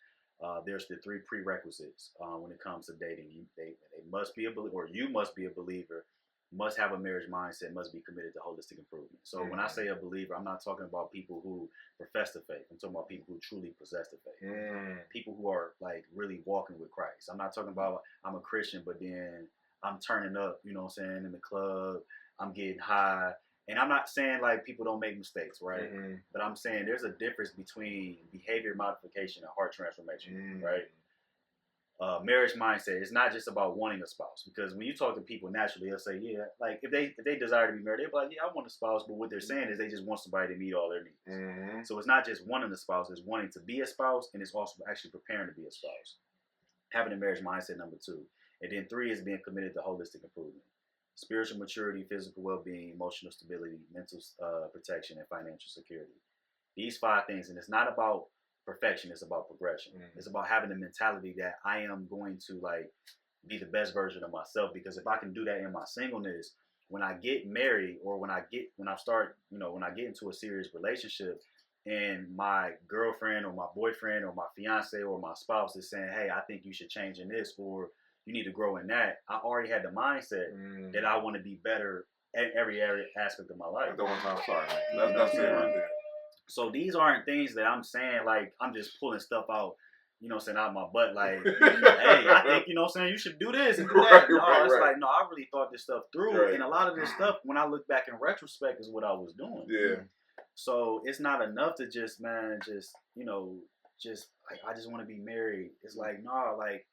there's the 3 prerequisites when it comes to dating. They must be a believer, or you must be a believer, must have a marriage mindset, must be committed to holistic improvement. So when I say a believer, I'm not talking about people who profess the faith. I'm talking about people who truly possess the faith. People who are like really walking with Christ. I'm not talking about I'm a Christian, but then I'm turning up, in the club, I'm getting high. And I'm not saying like people don't make mistakes, right? But I'm saying there's a difference between behavior modification and heart transformation, right? Marriage mindset. It's not just about wanting a spouse, because when you talk to people naturally, they'll say, yeah, like if they desire to be married, they'll be like, yeah, I want a spouse. But what they're saying is they just want somebody to meet all their needs. So it's not just wanting a spouse, it's wanting to be a spouse, and it's also actually preparing to be a spouse. Having a marriage mindset, number 2. And then 3 is being committed to holistic improvement. Spiritual maturity, physical well-being, emotional stability, mental protection, and financial security. These 5 things, and it's not about perfection, it's about progression. It's about having the mentality that I am going to be the best version of myself, because if I can do that in my singleness, when I get married, or when I get into a serious relationship, and my girlfriend or my boyfriend or my fiance or my spouse is saying, hey, I think you should change in this, or you need to grow in that, I already had the mindset that I want to be better at every aspect of my life. That's it right there. So these aren't things that I'm saying like I'm just pulling stuff out, out my butt like, hey, I think, you should do this and do that. Like, no, I really thought this stuff through. And a lot of this stuff, when I look back in retrospect, is what I was doing. Yeah. So it's not enough to just like, I just want to be married. It's like, no, like,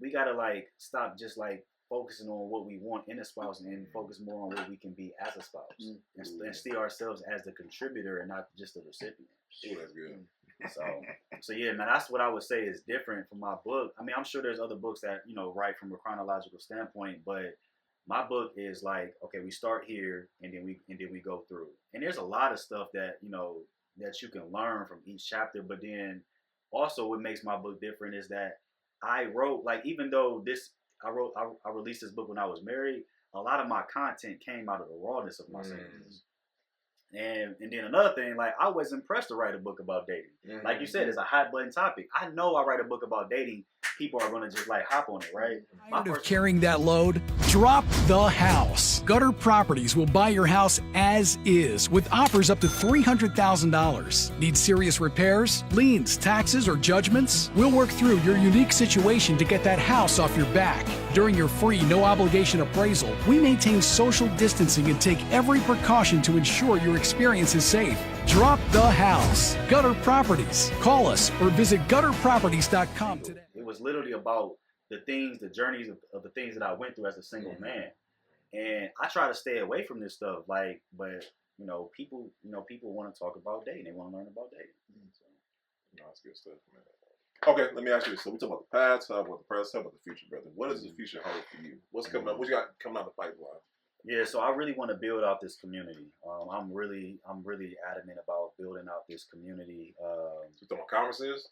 we gotta stop just focusing on what we want in a spouse and focus more on what we can be as a spouse, and see ourselves as the contributor and not just the recipient. Oh, that's good. So yeah, man, that's what I would say is different from my book. I mean, I'm sure there's other books that write from a chronological standpoint, but my book is like, okay, we start here and then we go through. And there's a lot of stuff that that you can learn from each chapter. But then also, what makes my book different is that I wrote, even though I released this book when I was married, a lot of my content came out of the rawness of my singleness. And then another thing, I was impressed to write a book about dating. Like you said, it's a hot button topic. I know I write a book about dating, people are going to just hop on it, right? Tired of carrying that load? Drop the house. Gutter Properties will buy your house as is with offers up to $300,000. Need serious repairs, liens, taxes, or judgments? We'll work through your unique situation to get that house off your back. During your free, no-obligation appraisal, we maintain social distancing and take every precaution to ensure your experience is safe. Drop the house. Gutter Properties. Call us or visit gutterproperties.com today. It was literally about the journeys of the things that I went through as a single man. And I try to stay away from this stuff, but people want to talk about dating. They want to learn about dating. So, that's good stuff, man. Okay, let me ask you this. So we talk about the past, talk about the present, talk about the future, brother. What does the future hold for you? What's coming up? What you got coming out of the pipeline? Yeah, so I really want to build out this community. I'm really adamant about building out this community. You talking about conferences?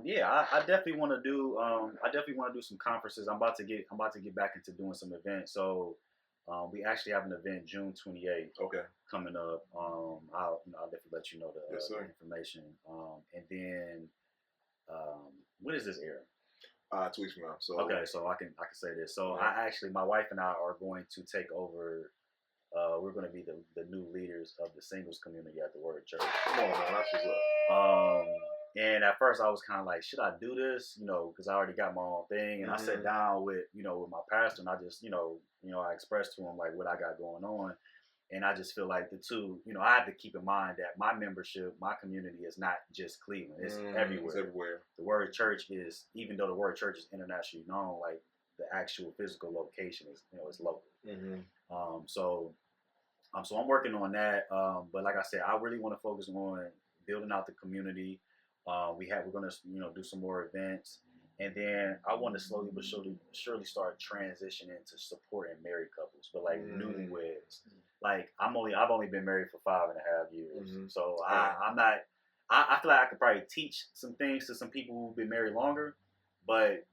Yeah, I definitely want to do. I definitely want to do some conferences. I'm about to get back into doing some events. So We actually have an event June 28th Okay. coming up. I'll definitely let you know the Yes, sir. information. And then when is this air? 2 weeks from now. So Okay, so I can say this. So my wife and I are going to take over. We're going to be the new leaders of the singles community at the Word Church. Come on, man. That's what's up. And at first I was kind of like, should I do this? Because I already got my own thing. And I sat down with my pastor, and I just, I expressed to him like what I got going on. And I just feel like the two, I have to keep in mind that my membership, my community is not just Cleveland. It's everywhere. It's everywhere. The Word Church is, even though the Word Church is internationally known, like the actual physical location is, is local. So I'm working on that. But like I said, I really want to focus on building out the community. We're going to, do some more events. And then I want to slowly but surely start transitioning to supporting married couples, but like newlyweds. Like I've only been married for 5.5 years. So I feel like I could probably teach some things to some people who've been married longer, but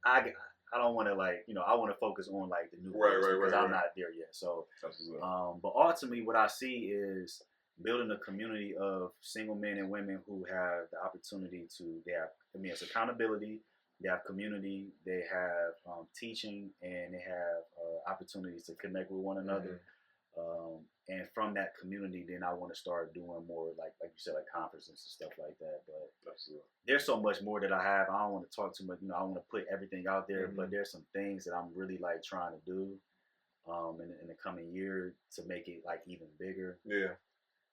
I don't want to I want to focus on like the newlyweds because I'm not there yet. So, but ultimately what I see is building a community of single men and women who have the opportunity it's accountability. They have community, they have teaching, and they have opportunities to connect with one another. And from that community, then I want to start doing more like you said, like conferences and stuff like that. But there's so much more that I have. I don't want to talk too much. I want to put everything out there, but there's some things that I'm really like trying to do in the coming year to make it like even bigger. Yeah.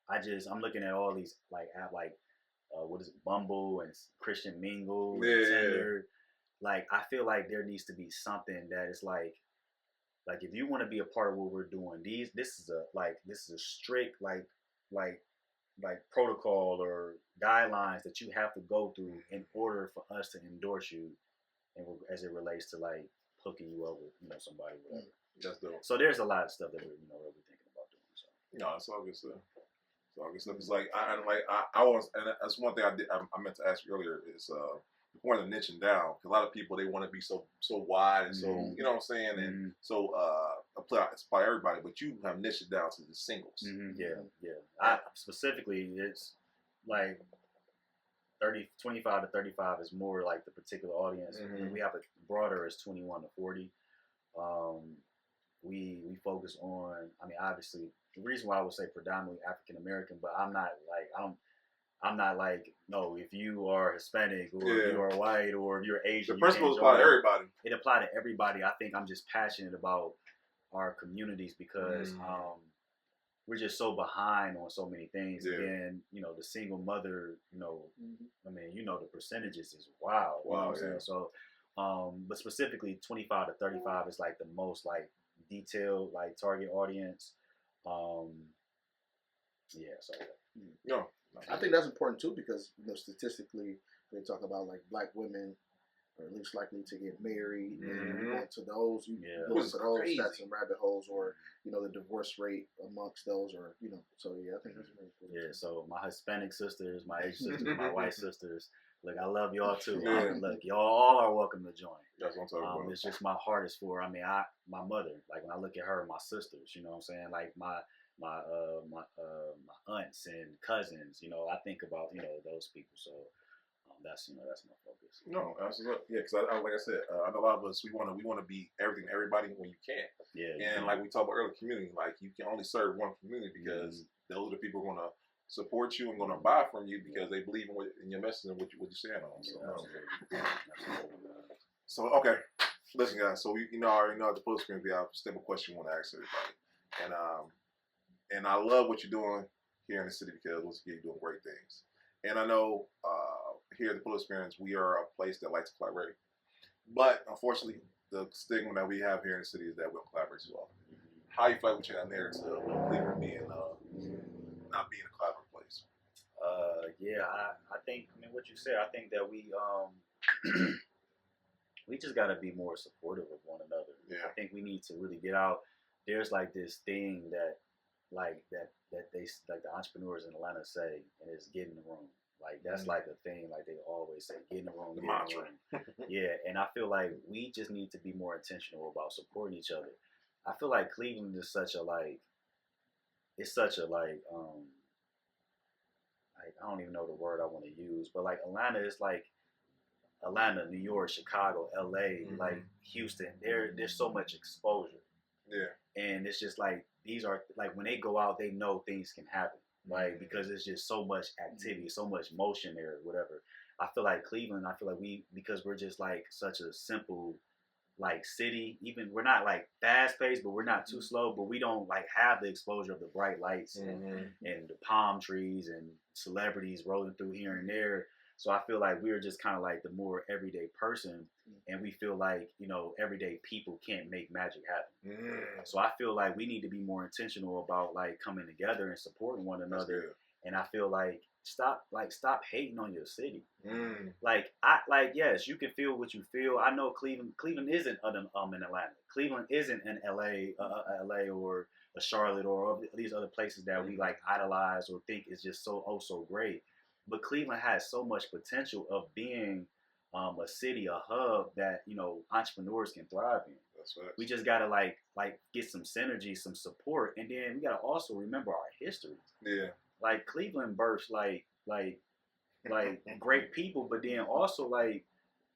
I'm looking at all these like what is it, Bumble and Christian Mingle and Yeah. Tinder. Like I feel like there needs to be something that is like if you want to be a part of what we're doing, this is a strict like protocol or guidelines that you have to go through in order for us to endorse you, and as it relates to like hooking you up with somebody, whatever. That's dope. So there's a lot of stuff that we're really thinking about doing. So no, it's all good stuff. It's all good stuff. It's like I was, and that's one thing I meant to ask you earlier is the point of niching down. Because a lot of people, they want to be so wide and so you know what I'm saying, and so apply everybody. But you have niched it down to the singles. Yeah. I specifically, it's like 25 to 35 is more like the particular audience. We have a broader is 21 to 40. We focus on. I mean, obviously, the reason why I would say predominantly African American, but I'm not like, no, if you are Hispanic or if you are white or if you're Asian. The principles apply to everybody. It applies to everybody. I think I'm just passionate about our communities because we're just so behind on so many things. Yeah. And then, the single mother, I mean, the percentages is wild. You know what I'm saying? So, but specifically 25 to 35 is like the most like detailed, like target audience. No. I think that's important too because statistically they talk about like black women are least likely to get married, and to those go into those stats and rabbit holes, or the divorce rate amongst those, or So yeah, I think that's really cool. Yeah. So my Hispanic sisters, my Asian sisters, my white sisters. Look, I love y'all too. Look, y'all all are welcome to join. That's what I'm talking about. It's just my heart is for. I mean, my mother. Like when I look at her, my sisters. You know what I'm saying? Like my aunts and cousins. I think about those people. So that's my focus. No, absolutely. Yeah, because I like I said, I know a lot of us we want to be everything to everybody when you can. Yeah. And like we talked about earlier, community. Like you can only serve one community because those are the people who are going to support you and going to buy from you because they believe in your message and what you're saying on. So okay, listen guys. So I already know at the post screen we have a simple question we want to ask everybody, and I love what you're doing here in the city because once again you're doing great things. And I know here at the Full Experience we are a place that likes to collaborate, but unfortunately the stigma that we have here in the city is that we don't collaborate too often. How you feel like we change that narrative to Cleveland being not being a collaborative place? I think what you said. I think that we we just got to be more supportive of one another. Yeah. I think we need to really get out. There's like this thing that they like the entrepreneurs in Atlanta say, and it's get in the room. Like that's like a thing. Like they always say, get in the room. Get in the room. Yeah, and I feel like we just need to be more intentional about supporting each other. I feel like Cleveland is such a like, it's such a like I don't even know the word I want to use, but like Atlanta is like Atlanta, New York, Chicago, LA, like Houston. There's so much exposure. Yeah. And it's just like these are like when they go out, they know things can happen. Like because there's just so much activity, so much motion there, whatever. I feel like Cleveland, because we're just like such a simple like city, even we're not like fast paced, but we're not too slow, but we don't like have the exposure of the bright lights and the palm trees and celebrities rolling through here and there. So I feel like we're just kind of like the more everyday person, and we feel like, you know, everyday people can't make magic happen. So I feel like we need to be more intentional about like coming together and supporting one another. And I feel like stop hating on your city. Yes, you can feel what you feel. I know Cleveland isn't in Atlanta. Cleveland isn't in LA or a Charlotte or these other places that we like idolize or think is just so great. But Cleveland has so much potential of being a city, a hub that, you know, entrepreneurs can thrive in. That's right. We just gotta like get some synergy, some support, and then we gotta also remember our history. Yeah. Like Cleveland birthed like great people, but then also like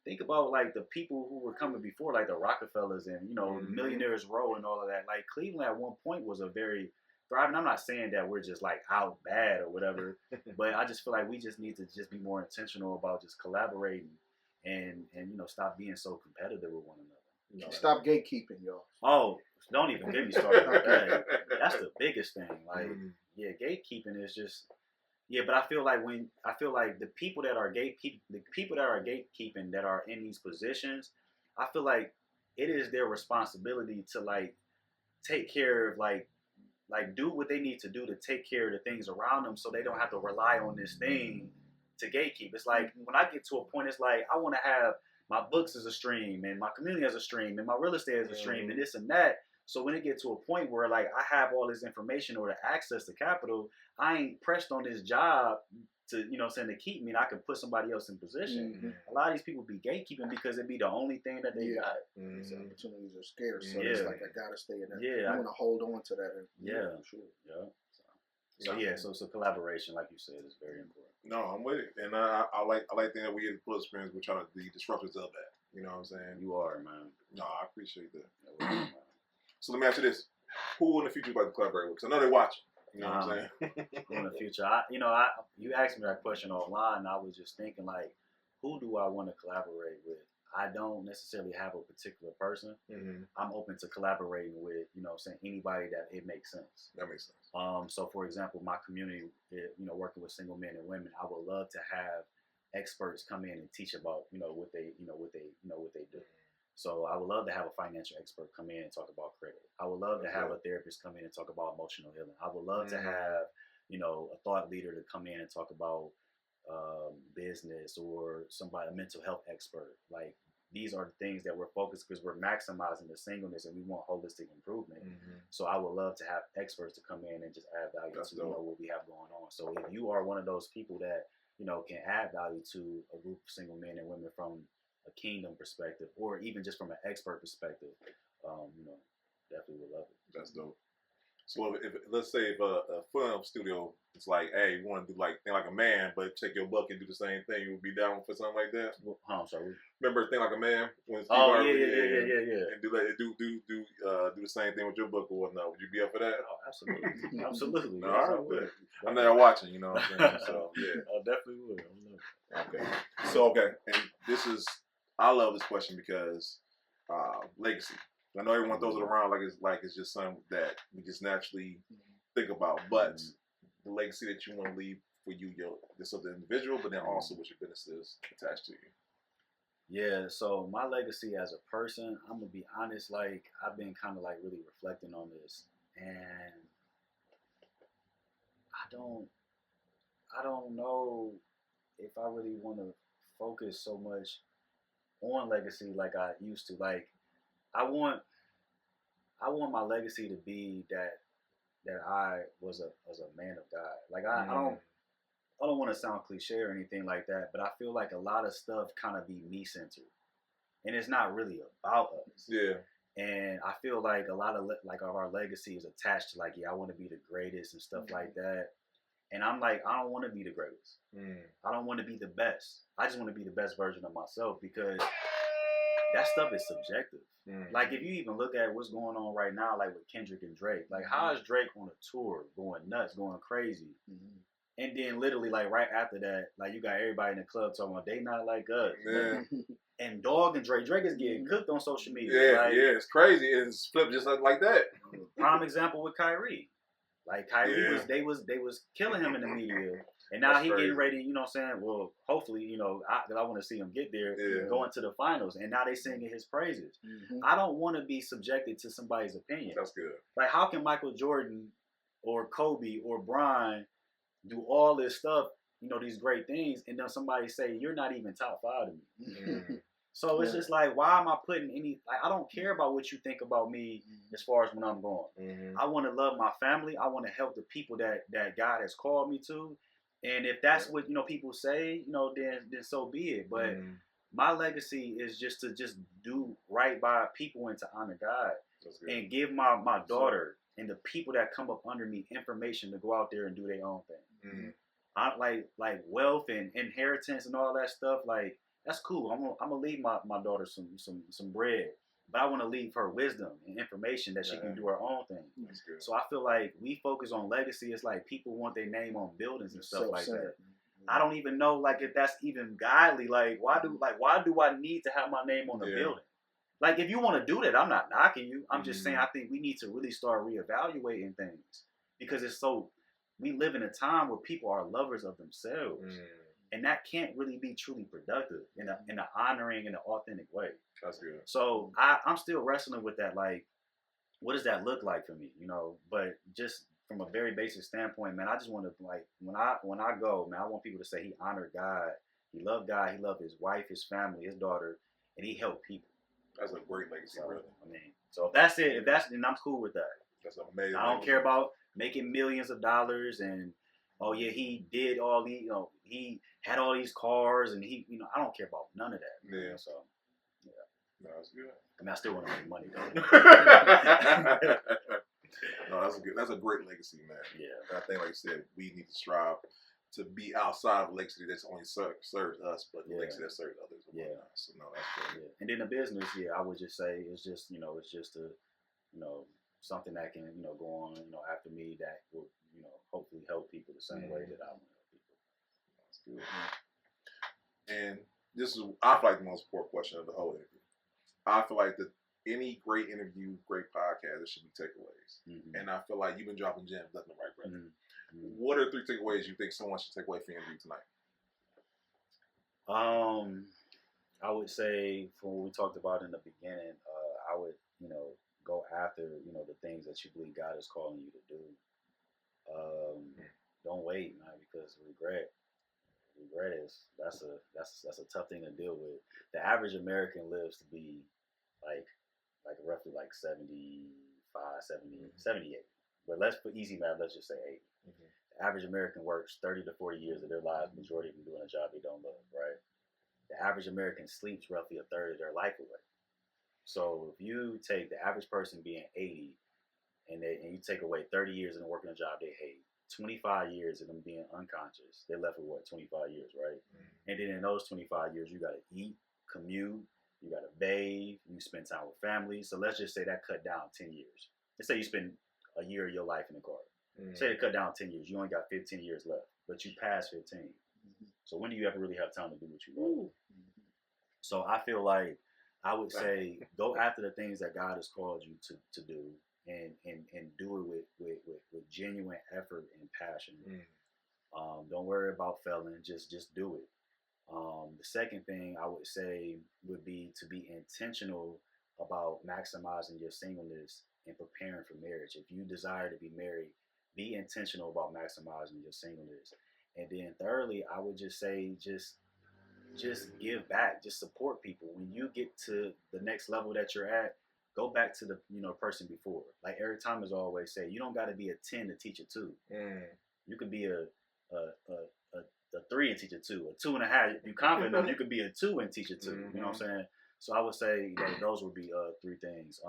think about like the people who were coming before, like the Rockefellers and, you know, Millionaires Row and all of that. Like Cleveland at one point was a very thriving. I'm not saying that we're just like out bad or whatever, but I just feel like we just need to just be more intentional about just collaborating and you know, stop being so competitive with one another. You know, stop gatekeeping, y'all. Oh, don't even get me started with that. That's the biggest thing. Like, yeah, gatekeeping is just but I feel like the people that are gatekeeping that are in these positions, I feel like it is their responsibility to like take care of like do what they need to do to take care of the things around them, so they don't have to rely on this thing to gatekeep. It's like when I get to a point, it's like I want to have my books as a stream and my community as a stream and my real estate as a stream and this and that. So when it gets to a point where like I have all this information or the access to capital, I ain't pressed on this job to, you know what I'm saying, to keep me, and I can put somebody else in position. A lot of these people be gatekeeping because it be the only thing that they got. These opportunities are scarce, so it's like I gotta stay in that. Yeah, I want to hold on to that. I'm sure. So collaboration, like you said, is very important. No, I'm with it, and I like that we in the full experience. We're trying to be disruptors of that. You know what I'm saying? You are, man. No, I appreciate that. So let me ask you this: who in the future would like to collaborate with? Because I know they're watching. You know what I'm saying? In the future, you asked me that question offline, and I was just thinking like, who do I want to collaborate with? I don't necessarily have a particular person. I'm open to collaborating with, you know what I'm saying, anybody that it makes sense. That makes sense. So for example, my community, you know, working with single men and women, I would love to have experts come in and teach about, what they do. So I would love to have a financial expert come in and talk about credit. I would love to have a therapist come in and talk about emotional healing. I would love to have, a thought leader to come in and talk about business, or a mental health expert. Like, these are the things that we're focused, because we're maximizing the singleness and we want holistic improvement. So I would love to have experts to come in and just add value to what we have going on. So if you are one of those people that, can add value to a group of single men and women from a kingdom perspective, or even just from an expert perspective, definitely would love it. That's dope. So if let's say if a film studio is like, hey, you want to do like Think Like a Man, but take your buck and do the same thing, you would be down for something like that? I'm sorry. Remember Think Like a Man? When Steve yeah. And do the same thing with your book or whatnot. Would you be up for that? Oh, absolutely, absolutely. No, all right, I'm there watching. You know what I'm saying? So yeah, I definitely would. Okay. So and I love this question because legacy. I know everyone throws it around like it's just something that we just naturally think about, but the legacy that you want to leave for you, this other individual, but then also what your business is attached to you. Yeah, so my legacy as a person, I'm gonna be honest, like I've been kind of like really reflecting on this, and I don't know if I really want to focus so much on legacy like I used to. Like, I want my legacy to be that I was a man of God. Like I don't want to sound cliche or anything like that, but I feel like a lot of stuff kind of be me centered, and it's not really about us. Yeah. And I feel like a lot of like our legacy is attached to like, yeah, I want to be the greatest and stuff like that. And I'm like, I don't want to be the greatest. I don't want to be the best. I just want to be the best version of myself, because that stuff is subjective. Like if you even look at what's going on right now, like with Kendrick and Drake, like how is Drake on a tour going nuts, going crazy? And then literally like right after that, like you got everybody in the club talking about they not like us. And Dog and Drake is getting cooked on social media. Yeah, it's crazy. It's flipped just like that. Prime example with Kyrie. Like Kyrie was they was killing him in the media. And now he getting ready, you know what I'm saying? Well, hopefully, you know, I want to see him get there, going to the finals. And now they singing his praises. I don't want to be subjected to somebody's opinion. That's good. Like, how can Michael Jordan or Kobe or Bron do all this stuff, you know, these great things, and then somebody say, you're not even top 5 to me? So it's just like, why am I putting any, like, I don't care about what you think about me as far as when I'm going. I want to love my family. I want to help the people that God has called me to. And if that's what, you know, people say, you know, then so be it. But my legacy is just to do right by people and to honor God and give my daughter and the people that come up under me information to go out there and do their own thing. I like wealth and inheritance and all that stuff. Like, that's cool. I'm gonna leave my daughter some bread, but I want to leave her wisdom and information that she can do her own thing. So I feel like we focus on legacy. It's like people want their name on buildings and stuff like that. I don't even know like if that's even godly. Like why do I need to have my name on the building? Like if you want to do that, I'm not knocking you. I'm just saying I think we need to really start reevaluating things, because we live in a time where people are lovers of themselves. And that can't really be truly productive in an honoring and an authentic way. That's good. So I'm still wrestling with that. Like, what does that look like for me? You know, but just from a very basic standpoint, man, I just want to like when I go, man, I want people to say he honored God, he loved God, he loved his wife, his family, his daughter, and he helped people. That's a great legacy, brother. I mean, so if that's it, then I'm cool with that. That's amazing. I don't care about making millions of dollars and he did all these, you know, he had all these cars and he, you know, I don't care about none of that. Yeah. So, yeah. No, that's good. I mean, I still want to make money though. No, that's good. That's a great legacy, man. Yeah. I think, like you said, we need to strive to be outside of legacy that's only serves us, but the legacy that serves others. So no, that's great. Yeah. And then the business, I would just say it's just, you know, it's just a, you know, something that can, you know, go on, you know, after me that will, you know, hopefully help people the same way that I want to help people. That's good. And this is, I feel like, the most important question of the whole interview. I feel like that any great interview, great podcast, there should be takeaways. And I feel like you've been dropping gems left and right, brother. What are 3 takeaways you think someone should take away from your interview tonight? I would say, from what we talked about in the beginning, I would, you know, go after, you know, the things that you believe God is calling you to do. Don't wait, man, because regret is that's a tough thing to deal with. The average American lives to be like roughly like 75, 70, 78. But let's put easy math, let's just say 80. The average American works 30 to 40 years of their lives, majority of them doing a job they don't love, right? The average American sleeps roughly a third of their life away. So if you take the average person being 80 and you take away 30 years of them working a job they hate, 25 years of them being unconscious, they're left with what, 25 years, right? And then in those 25 years, you got to eat, commute, you got to bathe, you spend time with family. So let's just say that cut down 10 years. Let's say you spend a year of your life in the car. Say it cut down 10 years. You only got 15 years left, but you passed 15. So when do you ever really have time to do what you love? So I feel like I would say go after the things that God has called you to do, and do it with genuine effort and passion. Don't worry about failing. Just do it. The second thing I would say would be to be intentional about maximizing your singleness and preparing for marriage. If you desire to be married, be intentional about maximizing your singleness. And then thirdly, I would just say just give back, just support people. When you get to the next level that you're at, go back to the person before. Like Eric Thomas always say, you don't got to be a 10 to teach a 2. You could be a 3 and teach a 2, a 2.5. If you're confident enough, you could be a 2 and teach a 2. You know what I'm saying? So I would say those would be 3 things.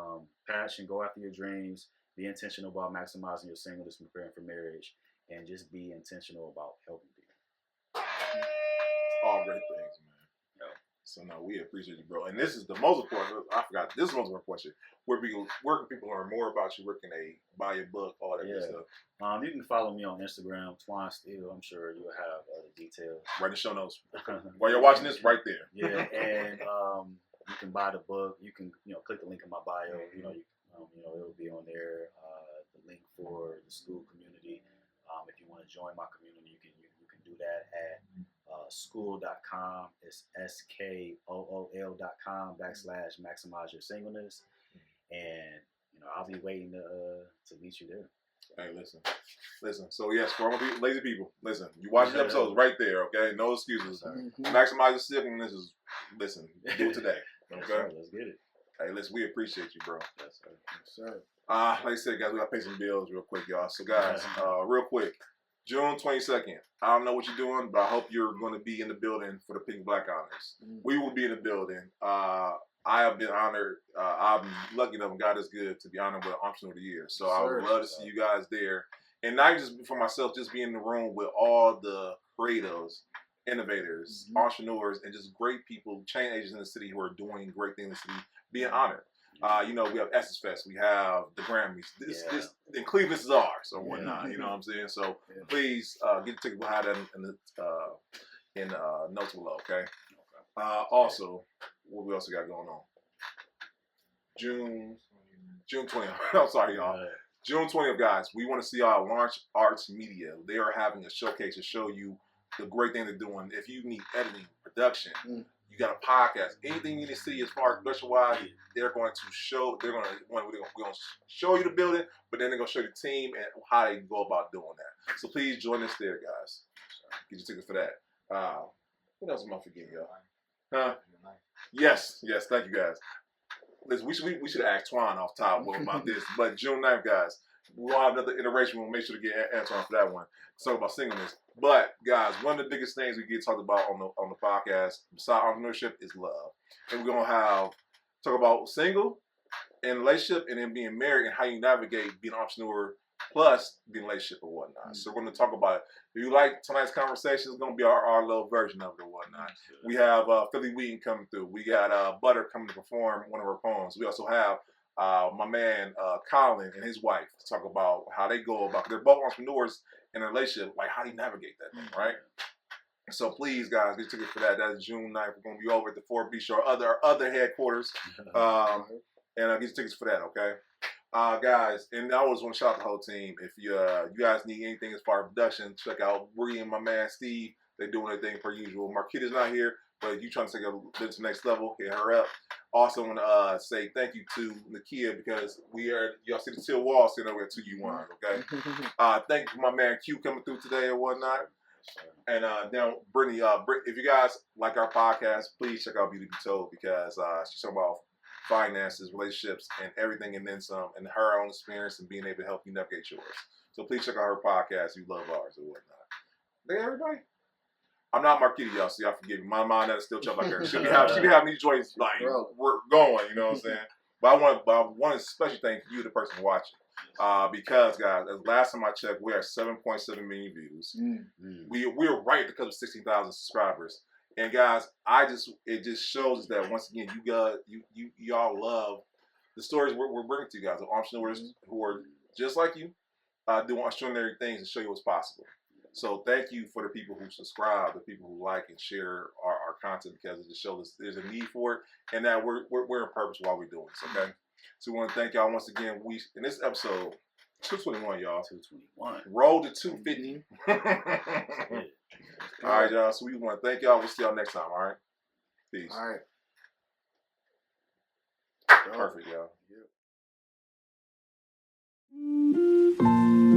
Passion, go after your dreams, be intentional about maximizing your singleness, preparing for marriage, and just be intentional about helping people. All great things, man. So no, we appreciate you, bro. And this is the most important. I forgot. This is the most important question. Where can people learn more about you? Where can they buy your book? All that good stuff. You can follow me on Instagram, Antwan Steele. I'm sure you'll have the details. Right in the show notes. While you're watching this, right there. Yeah, and you can buy the book. You can click the link in my bio. It'll be on there. The link for the school community. If you want to join my community, you can do that at school.com. It's SKOOL.com/maximize your singleness, and I'll be waiting to meet you there. Hey, listen. So yes, for all the lazy people, listen. You watch the episodes right there, okay? No excuses. Maximize your singleness is do it today, okay? Yes, sir, let's get it. Hey, listen, we appreciate you, bro. Yes, sir. Yes, sir. Like I said, guys, we gotta pay some bills real quick, y'all. So, guys, real quick, June 22nd. I don't know what you're doing, but I hope you're going to be in the building for the Pink Black Honors. We will be in the building. I have been honored. I'm lucky enough, and God is good, to be honored with Entrepreneur of the Year. So I would love to see you guys there. And not just for myself, just be in the room with all the creatives, innovators, entrepreneurs, and just great people, change agents in the city who are doing great things in the city, being honored. We have Essence Fest, we have the Grammys. This in Cleveland is ours or whatnot. You know what I'm saying? So please get your ticket behind that in notes below. Okay. Also, what we also got going on? June 20th. I'm sorry, y'all. June 20th, guys. We want to see our Launch Arts Media. They are having a showcase to show you the great thing they're doing. If you need editing, production, you got a podcast, anything you need to see as far as production-wise, they're going to show. We're going to show you the building, but then they're going to show you the team and how they go about doing that. So please join us there, guys. Get your tickets for that. What else am I forgetting, y'all? Huh? Yes. Thank you, guys. Listen, we should ask Twan off top about this, but June 9th, guys, we'll have another iteration. We'll make sure to get Antwan for that one. Let's talk about singleness. But guys, one of the biggest things we get talked about on the podcast, besides entrepreneurship, is love. And we're gonna talk about single and relationship, and then being married and how you navigate being an entrepreneur plus being in a relationship or whatnot. So we're gonna talk about it. If you like tonight's conversation, it's gonna be our little version of it or whatnot. We have Philly Wheaton coming through. We got Butter coming to perform one of her poems. We also have my man Colin and his wife to talk about how they go about. They're both entrepreneurs in a relationship. Like how do you navigate that thing, right? So please, guys, get tickets for that. That's June 9th. We're gonna be over at the 4B Show, other headquarters, and get your tickets for that, okay? Guys, and I always want to shout out the whole team. If you guys need anything as far as production, check out Bree and my man Steve. They're doing their thing per usual. Marquita's not here, but if you trying to take it to the next level, hit her up. Also want to say thank you to Nakia because y'all see the Till Wall sitting over at 2U1, okay? Thank you for my man Q coming through today and whatnot. And now Brittany, if you guys like our podcast, please check out Beauty Be Told because she's talking about finances, relationships, and everything and then some, and her own experience and being able to help you navigate yours. So please check out her podcast if you love ours or whatnot. Hey, everybody. I'm not Marquita, y'all, so y'all forgive me. My mind is still chump like her. She be having these joints like we're going, you know what I'm saying? But I want to especially thank you, the person watching. Because guys, last time I checked, we are 7.7 million views. We're right at the cusp of 16,000 subscribers. And guys, it just shows that once again, y'all love the stories we're bringing to you guys, of entrepreneurs who are just like you, doing extraordinary things to show you what's possible. So thank you for the people who subscribe, the people who like and share our content because it just shows there's a need for it and that we're in purpose while we're doing this, okay? So we want to thank y'all once again. In this episode, 221, y'all. 221. Roll to 250. All right, y'all. So we want to thank y'all. We'll see y'all next time, all right? Peace. All right. Perfect, y'all. Yep.